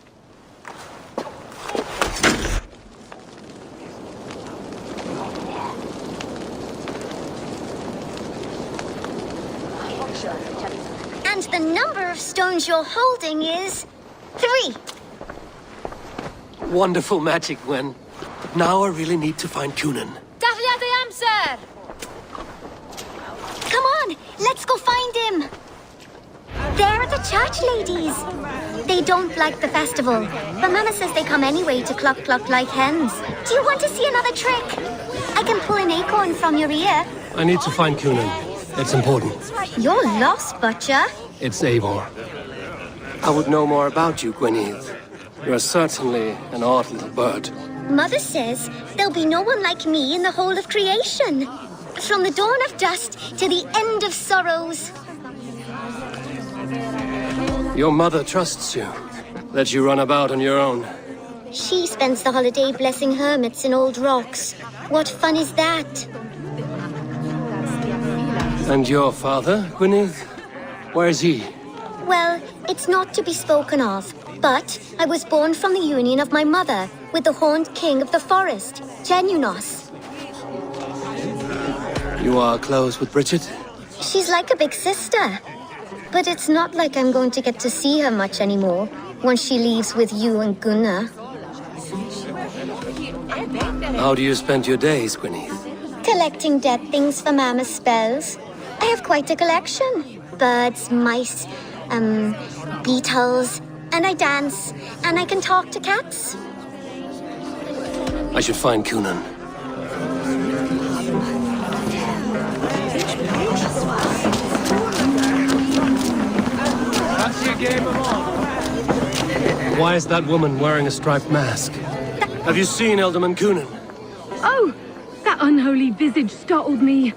And the number of stones you're holding is 3. Wonderful magic, Gwen. But now I really need to find Coonan. Dahlia the answer! Come on, let's go find him. There are the church ladies. They don't like the festival, but Mama says they come anyway to cluck cluck like hens. Do you want to see another trick? I can pull an acorn from your ear. I need to find Coonan. It's important. You're lost, Butcher. It's Eivor. I would know more about you, Gwynedd. You're certainly an odd little bird. Mother says there'll be no one like me in the whole of creation. From the dawn of dust to the end of sorrows. Your mother trusts you. Lets you run about on your own. She spends the holiday blessing hermits in old rocks. What fun is that? And your father, Gwynedd? Where is he? Well, it's not to be spoken of, but I was born from the union of my mother with the horned king of the forest, Genunos. You are close with Bridget? She's like a big sister. But it's not like I'm going to get to see her much anymore once she leaves with you and Gunnar. How do you spend your days, Gwynedd? Collecting dead things for Mama's spells. I have quite a collection. Birds, mice, beetles, and I dance, and I can talk to cats. I should find Coonan. Why is that woman wearing a striped mask? Have you seen Elderman Coonan? Oh, that unholy visage startled me.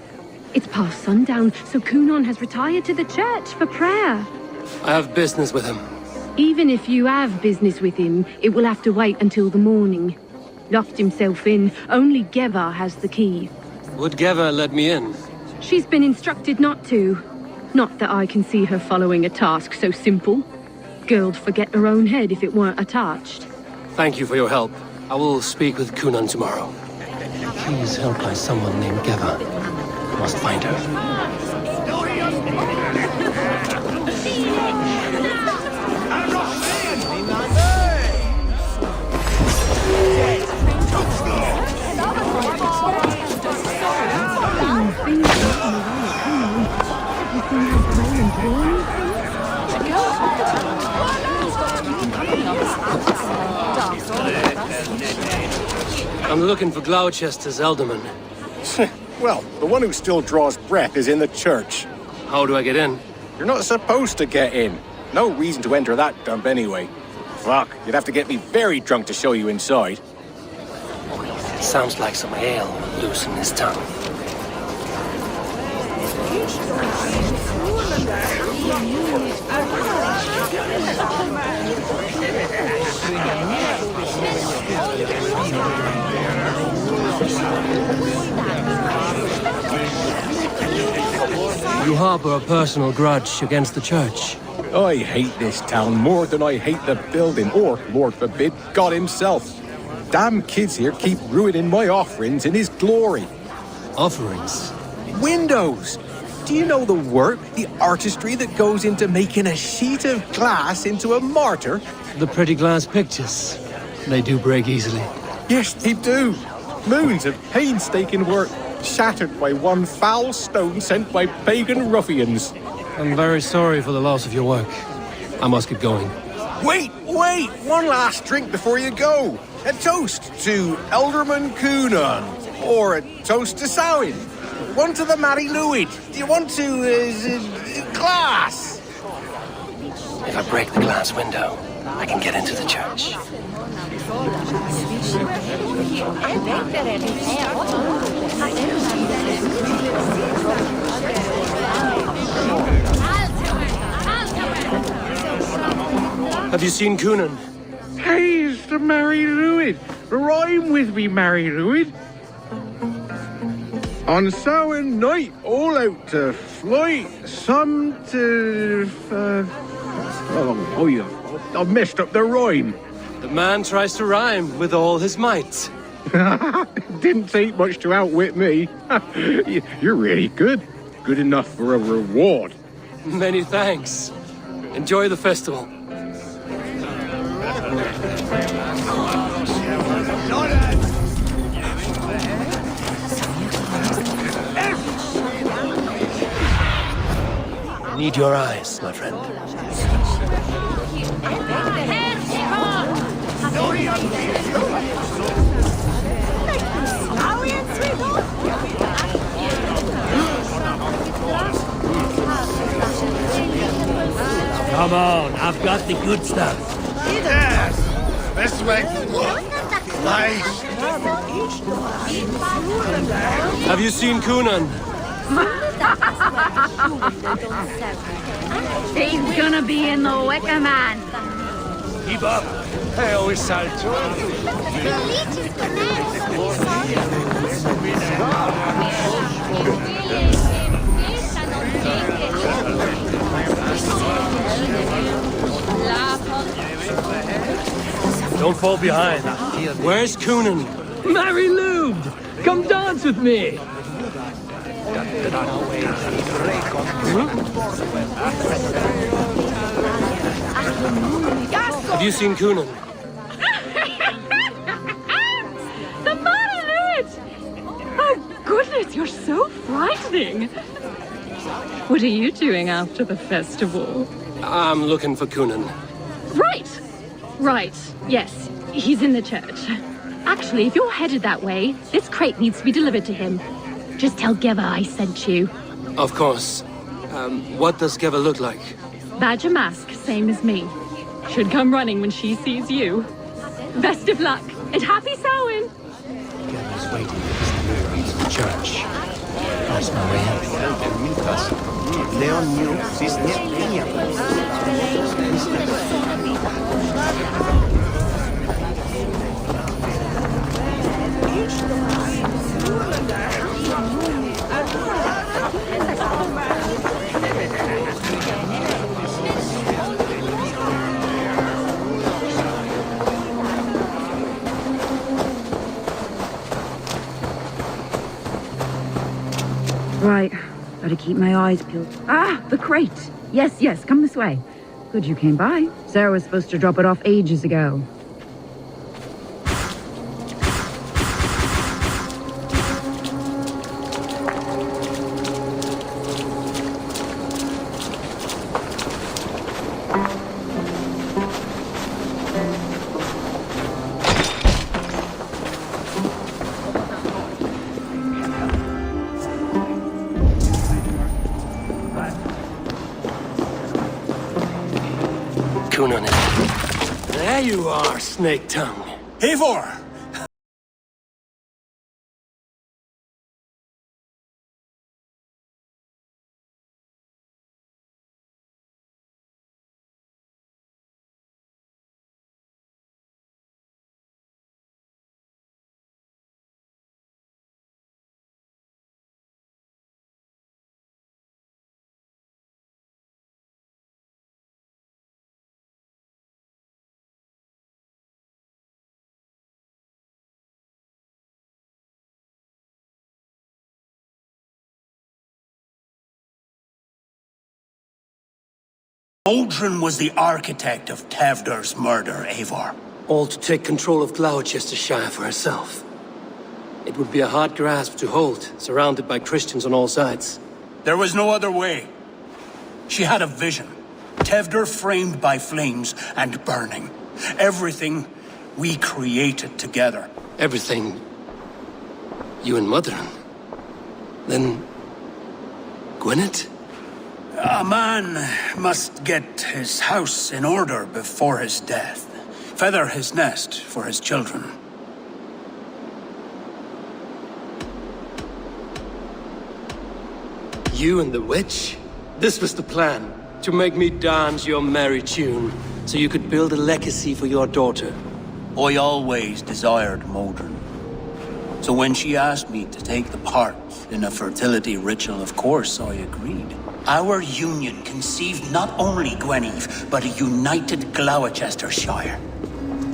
It's past sundown, so Coonan has retired to the church for prayer. I have business with him. Even if you have business with him, it will have to wait until the morning. Locked himself in. Only Geva has the key. Would Geva let me in? She's been instructed not to. Not that I can see her following a task so simple. Girl'd forget her own head if it weren't attached. Thank you for your help. I will speak with Coonan tomorrow. He's held by someone named Geva. I must find her. I'm looking for Gloucester's Elderman. Well, the one who still draws breath is in the church. How do I get in? You're not supposed to get in. No reason to enter that dump anyway. Fuck, you'd have to get me very drunk to show you inside. Sounds like some ale will loosen his tongue. You harbor a personal grudge against the church. I hate this town more than I hate the building, or, Lord forbid, God himself. Damn kids here keep ruining my offerings in his glory. Offerings? Windows! Do you know the work, the artistry that goes into making a sheet of glass into a martyr? The pretty glass pictures. They do break easily. Yes, they do. Moons of painstaking work, shattered by one foul stone sent by pagan ruffians. I'm very sorry for the loss of your work. I must get going. Wait! One last drink before you go. A toast to Elderman Coonan. Or a toast to Samhain. Want to the Mary Louis? Do you want to, glass? If I break the glass window, I can get into the church. Have you seen Coonan? Hey, it's the Mary Louis. Rhyme with me, Mary Louis. On Samhain night, all out to flight, some to... I've messed up the rhyme. The man tries to rhyme with all his might. Didn't take much to outwit me. You're really good. Good enough for a reward. Many thanks. Enjoy the festival. I need your eyes, my friend. Come on, I've got the good stuff. Yes! This way. Nice. Have you seen Coonan? He's gonna be in the Wicker Man. Keep up. Hey, we salto. Don't fall behind. Where's Coonan? Mary Lubed! Come dance with me! Have you seen Coonan? The Margaret! Oh, goodness, you're so frightening. What are you doing after the festival? I'm looking for Coonan. Right, yes. He's in the church. Actually, if you're headed that way, this crate needs to be delivered to him. Just tell Geva I sent you. Of course. What does Geva look like? Badger mask, same as me. Should come running when she sees you. Best of luck, and happy Samhain! Geva's waiting for his delivery to the church. That's my way Right, better keep my eyes peeled. Ah, the crate! Yes, come this way. Good you came by. Sarah was supposed to drop it off ages ago. Coonan. There you are, Snake Tongue. Eivor! Aldrin was the architect of Tevder's murder, Eivor. All to take control of Gloucestershire for herself. It would be a hard grasp to hold, surrounded by Christians on all sides. There was no other way. She had a vision. Tevder framed by flames and burning. Everything we created together. Everything you and Mother. Then Gwyneth? A man must get his house in order before his death. Feather his nest for his children. You and the witch? This was the plan. To make me dance your merry tune, so you could build a legacy for your daughter. I always desired Modron. So when she asked me to take the part in a fertility ritual, of course I agreed. Our union conceived not only Gweneve, but a united Gloucestershire.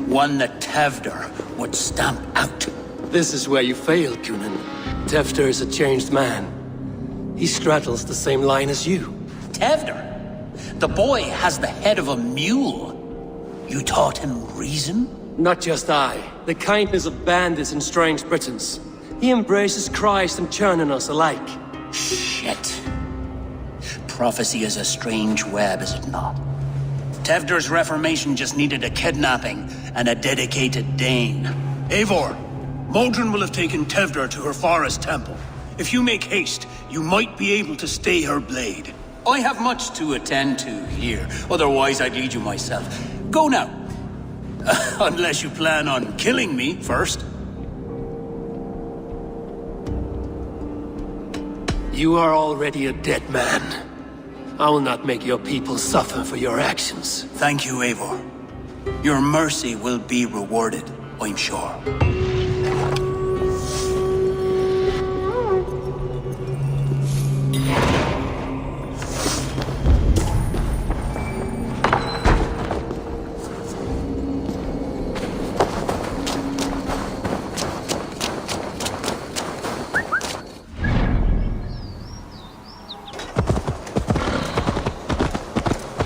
One that Tevder would stamp out. This is where you failed, Cunan. Tevder is a changed man. He straddles the same line as you. Tevder? The boy has the head of a mule. You taught him reason? Not just I. The kindness of bandits and strange Britons. He embraces Christ and churning us alike. Shit. Prophecy is a strange web, is it not? Tevder's reformation just needed a kidnapping and a dedicated Dane. Eivor, Modron will have taken Tevder to her forest temple. If you make haste, you might be able to stay her blade. I have much to attend to here, otherwise I'd lead you myself. Go now. Unless you plan on killing me first. You are already a dead man. I will not make your people suffer for your actions. Thank you, Eivor. Your mercy will be rewarded, I'm sure.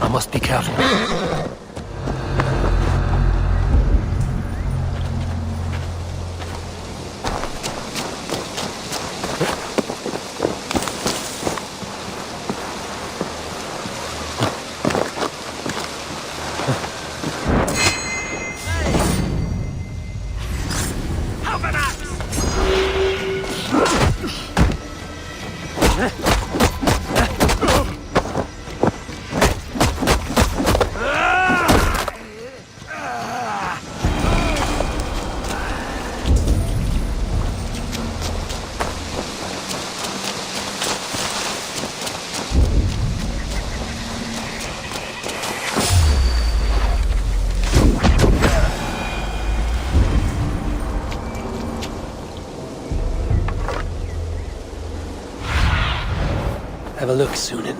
I must be careful. Have a look, Sunan.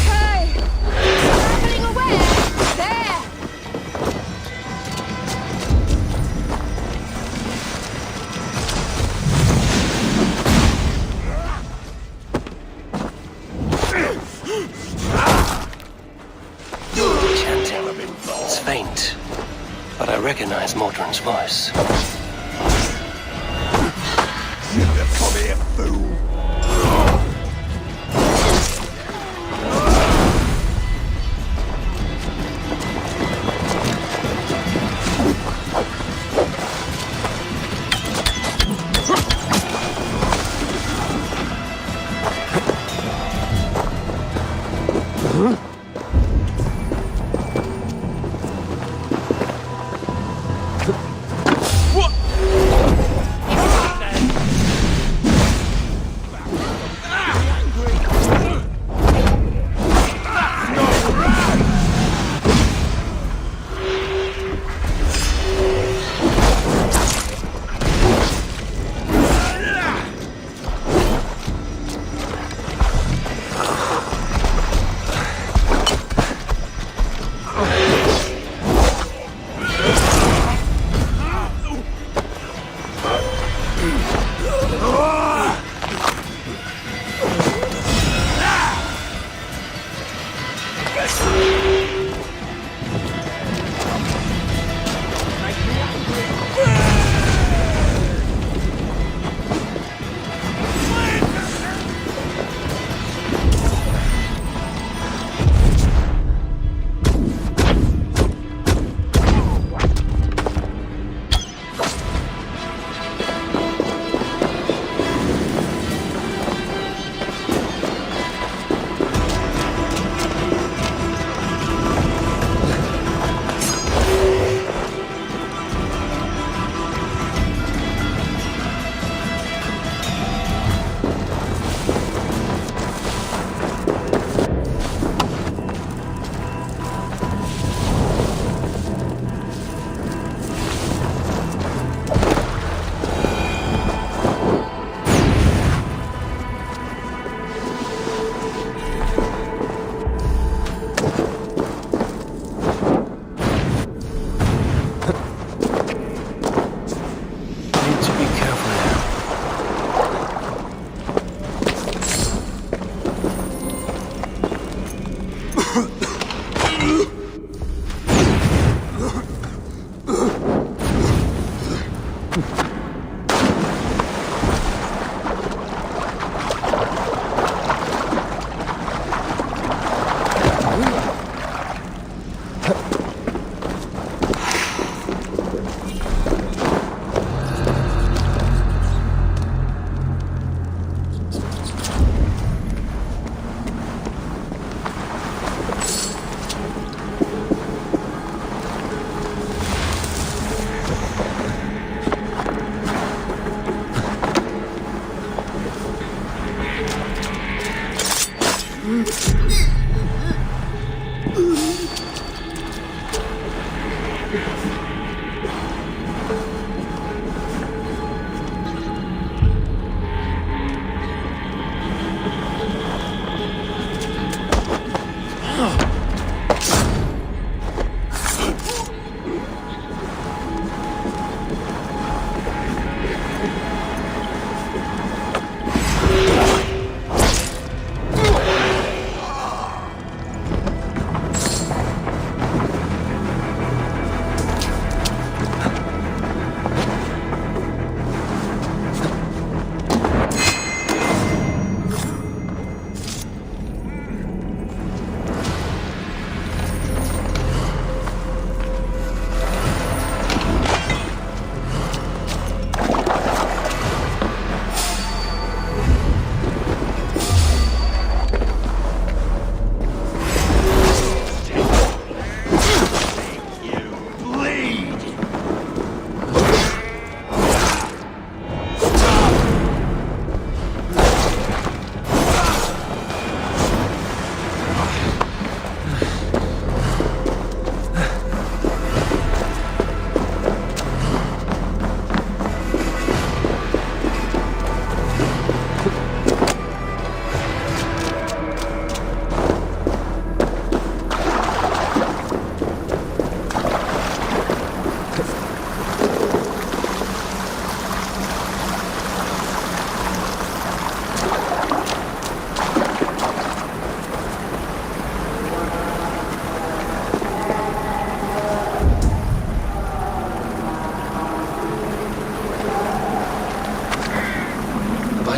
Hey! Traveling away! There! Chanting. It's faint, but I recognize Modron's voice. Come here, fool!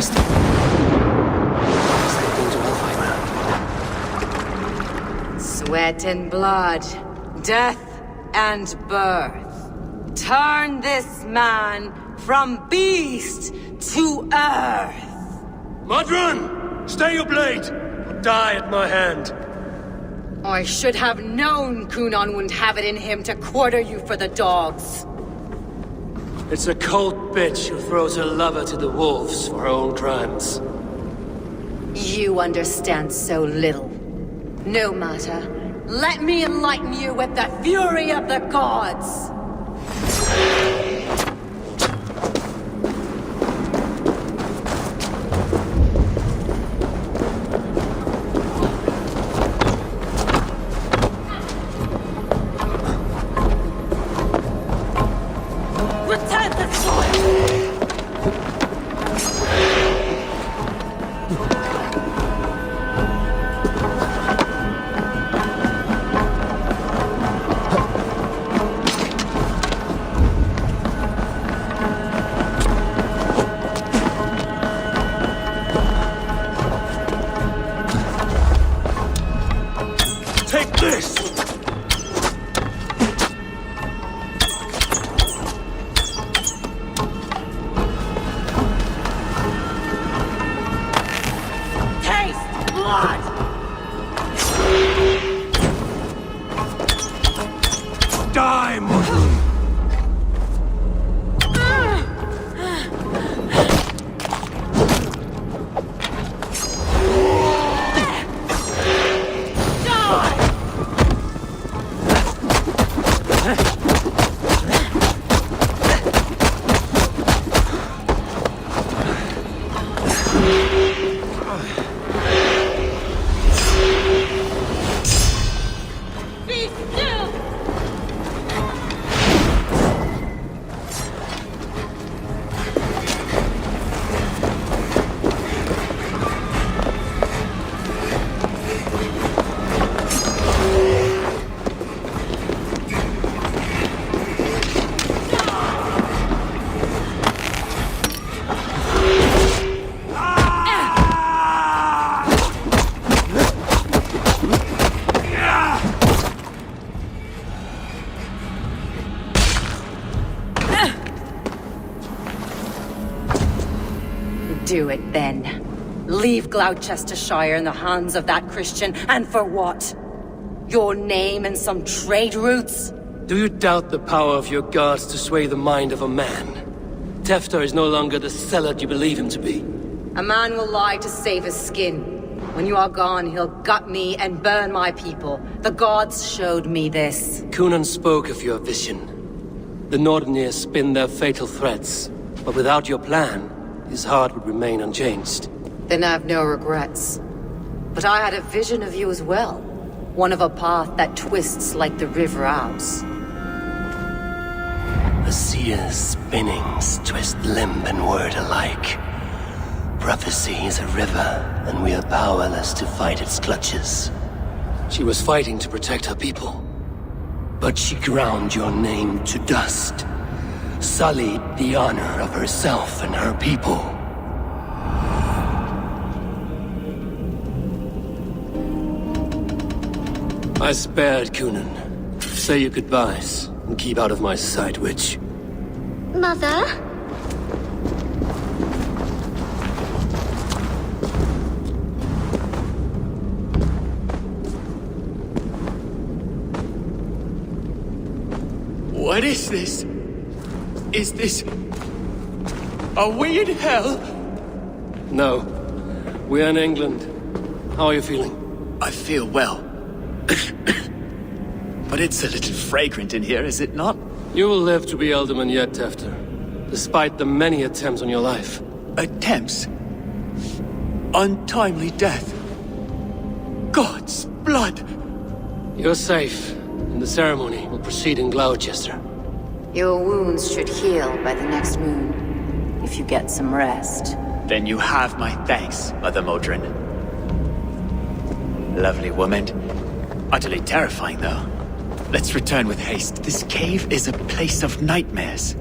festival. It's leading to hellfire. Sweat and blood, death and birth. Turn this man from beast to earth. Modron! Stay your blade! Or die at my hand. I should have known Kunan wouldn't have it in him to quarter you for the dogs. It's a cold bitch who throws her lover to the wolves for her own crimes. You understand so little. No matter. Let me enlighten you with the fury of the gods! Return the sword! Take this! Taste blood! Die, Modron! Be still! Do it then. Leave Gloucestershire in the hands of that Christian, and for what? Your name and some trade routes? Do you doubt the power of your gods to sway the mind of a man? Tefter is no longer the zealot you believe him to be. A man will lie to save his skin. When you are gone, he'll gut me and burn my people. The gods showed me this. Kunan spoke of your vision. The Nordenir spin their fatal threats, but without your plan, his heart would remain unchanged. Then I have no regrets. But I had a vision of you as well. One of a path that twists like the river Ouse. The seer's spinnings twist limb and word alike. Prophecy is a river, and we are powerless to fight its clutches. She was fighting to protect her people, but she ground your name to dust, sullied the honor of herself and her people. I spared Kunan. Say your goodbyes, and keep out of my sight, witch. Mother? What is this? Is this... Are we in hell? No. We're in England. How are you feeling? I feel well. But it's a little fragrant in here, is it not? You will live to be Alderman yet, Tefter. Despite the many attempts on your life. Attempts? Untimely death? God's blood! You're safe, and the ceremony will proceed in Gloucester. Your wounds should heal by the next moon, if you get some rest. Then you have my thanks, Mother Modron. Lovely woman. Utterly terrifying, though. Let's return with haste. This cave is a place of nightmares.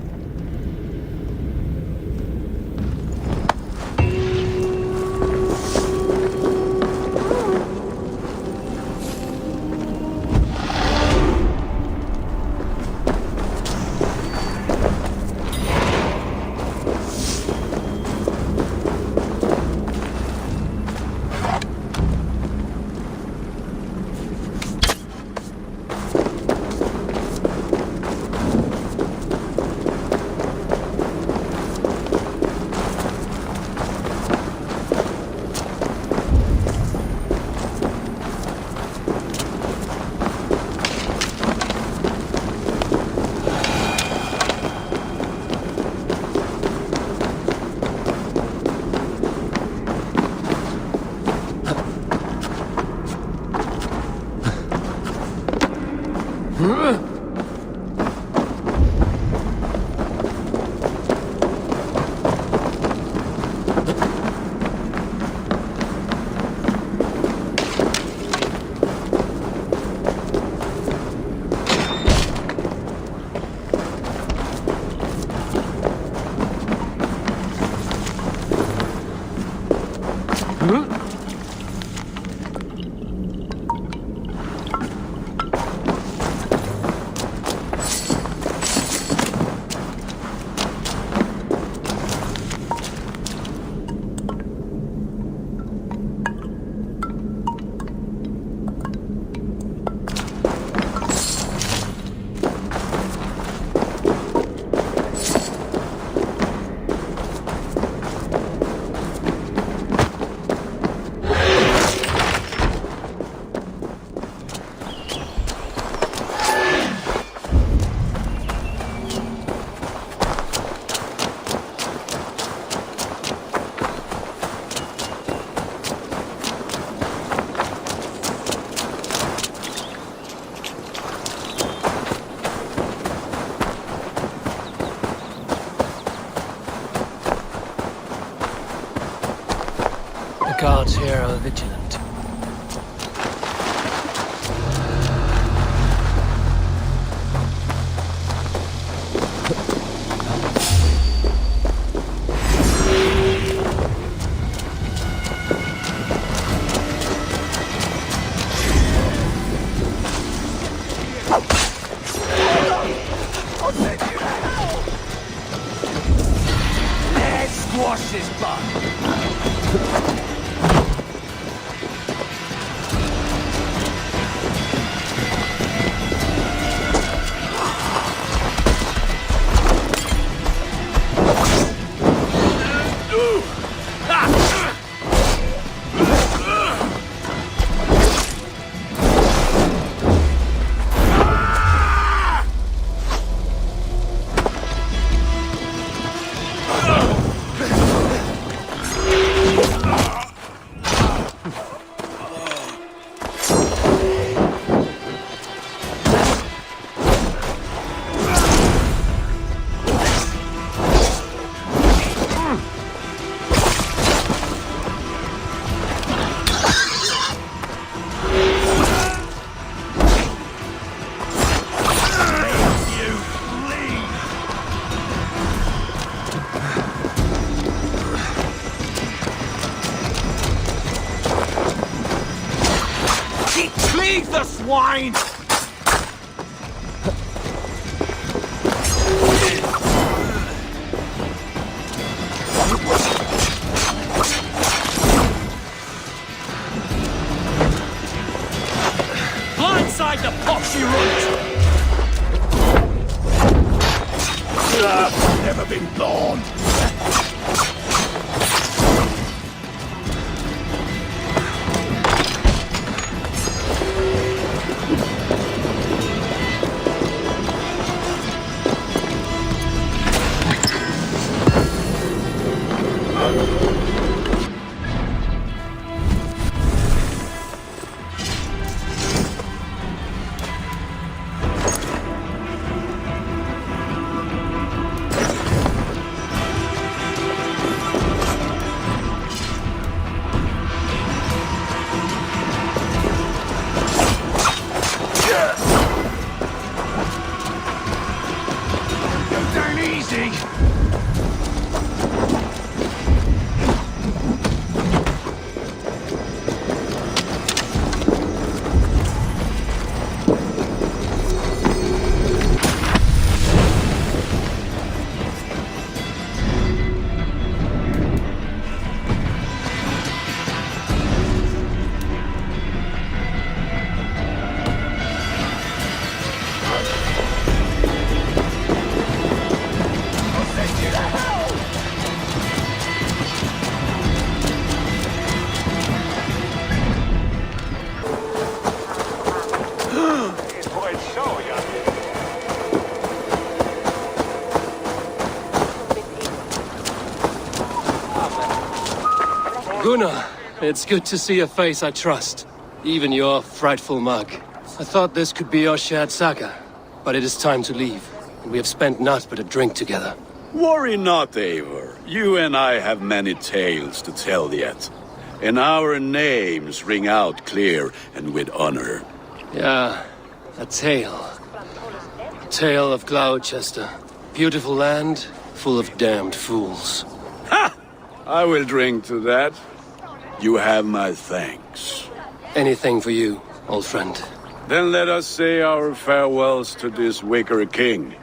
The guards here are vigilant. Let's squash this bug. Leave the swine! Blindside the poxy runt! Never been born. Gunnar, it's good to see a face I trust. Even your frightful mug. I thought this could be our shared saga, but it is time to leave. And we have spent naught but a drink together. Worry not, Eivor. You and I have many tales to tell yet. And our names ring out clear and with honor. Yeah, a tale. Tale of Gloucester. Beautiful land, full of damned fools. Ha! I will drink to that. You have my thanks. Anything for you, old friend. Then let us say our farewells to this Wicker King,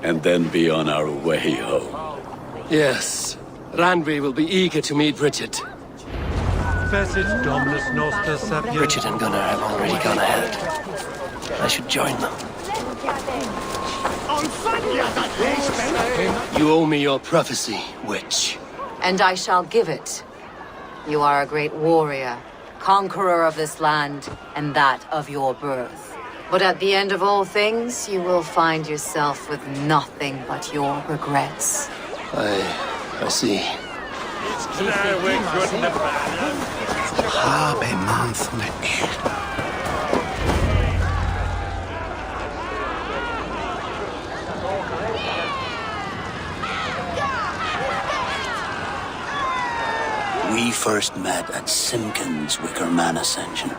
and then be on our way home. Yes, Randvi will be eager to meet Bridget. Richard and Gunnar have already gone ahead. I should join them. You owe me your prophecy, witch. And I shall give it. You are a great warrior, conqueror of this land, and that of your birth. But at the end of all things, you will find yourself with nothing but your regrets. I see. We first met at Simpkins' Wicker Man Ascension.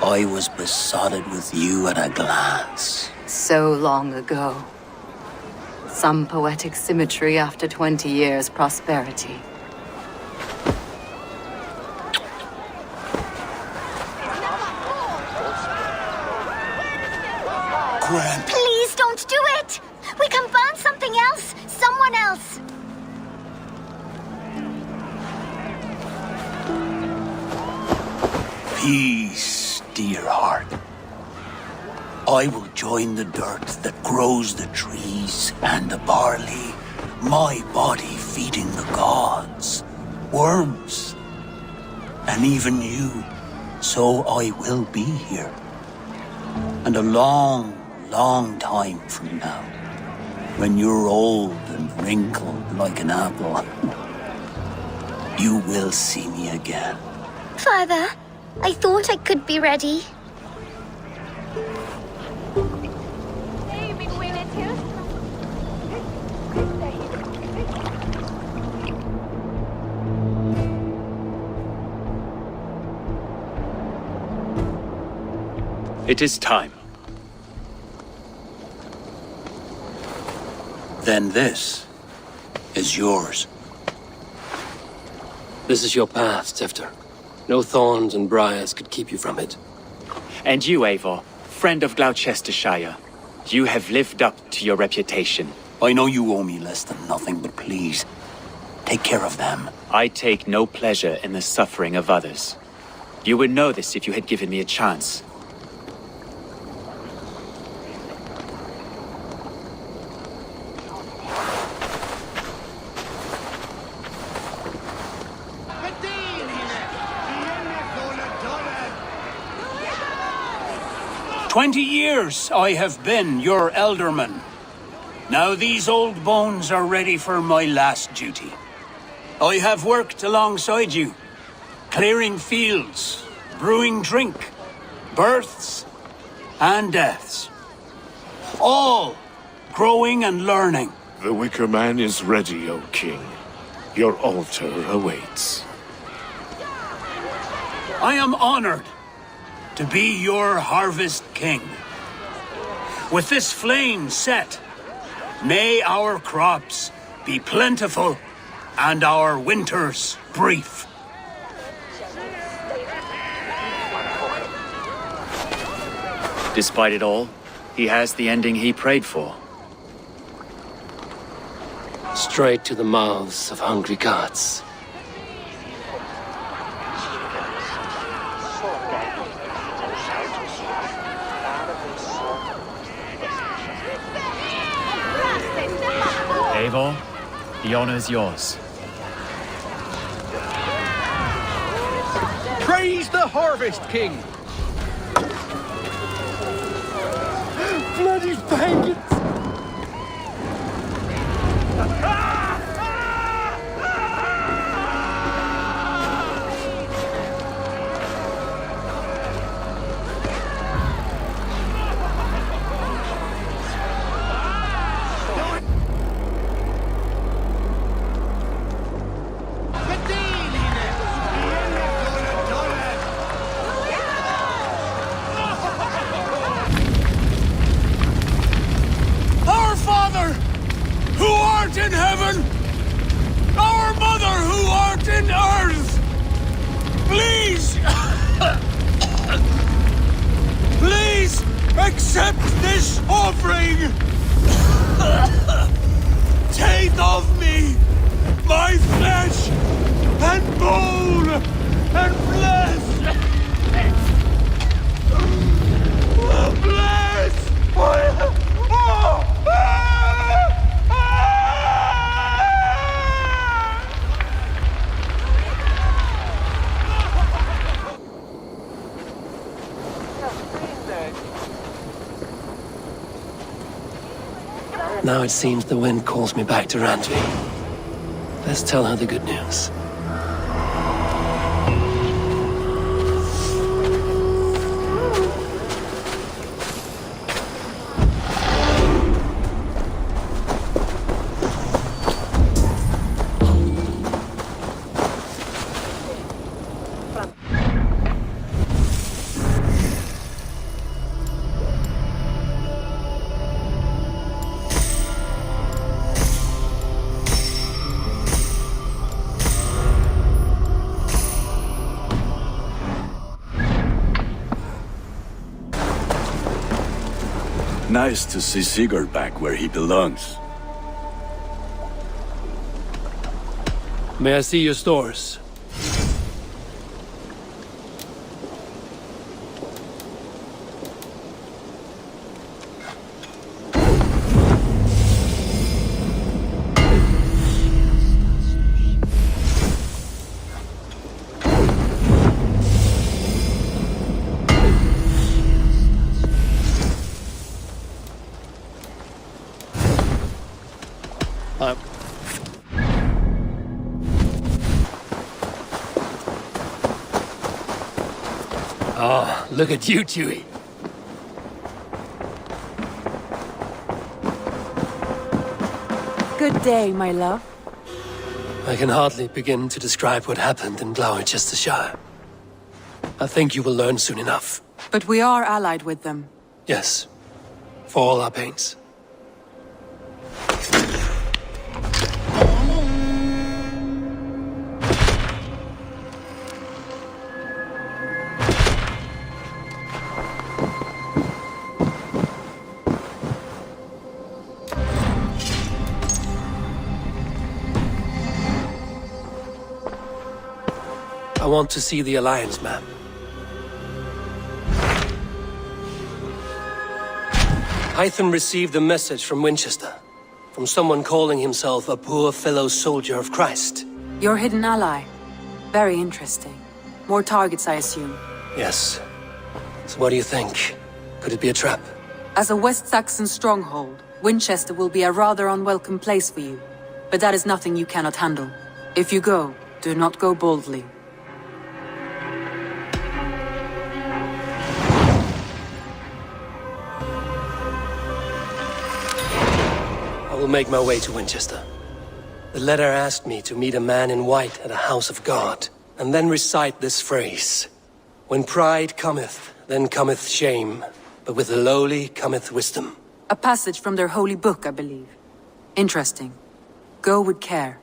I was besotted with you at a glance. So long ago. Some poetic symmetry after 20 years' prosperity. Please don't do it! We can burn something else! Someone else! Peace, dear heart. I will join the dirt that grows the trees and the barley, my body feeding the gods, worms, and even you. So I will be here. And a long, long time from now, when you're old and wrinkled like an apple, you will see me again. Father, I thought I could be ready. It is time. Then this is yours. This is your path, Tifter. No thorns and briars could keep you from it. And you, Eivor, friend of Gloucestershire, you have lived up to your reputation. I know you owe me less than nothing, but please, take care of them. I take no pleasure in the suffering of others. You would know this if you had given me a chance. "20 years I have been your elderman. Now these old bones are ready for my last duty. I have worked alongside you, clearing fields, brewing drink, births and deaths. All growing and learning. The Wicker Man is ready, O King. Your altar awaits. I am honored to be your harvest king. With this flame set, may our crops be plentiful and our winters brief. Despite it all, he has the ending he prayed for. Straight to the mouths of hungry gods. Eivor, the honor's yours. Praise the Harvest King! Bloody pagans! Please! Please accept this offering! Take of me my flesh and bone and flesh! Bless! Now it seems the wind calls me back to Randvi. Let's tell her the good news. Nice to see Sigurd back where he belongs. May I see your stores? Oh, look at you, Chewie. Good day, my love. I can hardly begin to describe what happened in Gloucestershire. I think you will learn soon enough. But we are allied with them. Yes, for all our pains. I want to see the Alliance map. Hytham received a message from Winchester, from someone calling himself a poor fellow soldier of Christ. Your hidden ally. Very interesting. More targets, I assume. Yes. So what do you think? Could it be a trap? As a West Saxon stronghold, Winchester will be a rather unwelcome place for you. But that is nothing you cannot handle. If you go, do not go boldly. I will make my way to Winchester. The letter asked me to meet a man in white at a house of God, and then recite this phrase. When pride cometh, then cometh shame, but with the lowly cometh wisdom. A passage from their holy book, I believe. Interesting. Go with care.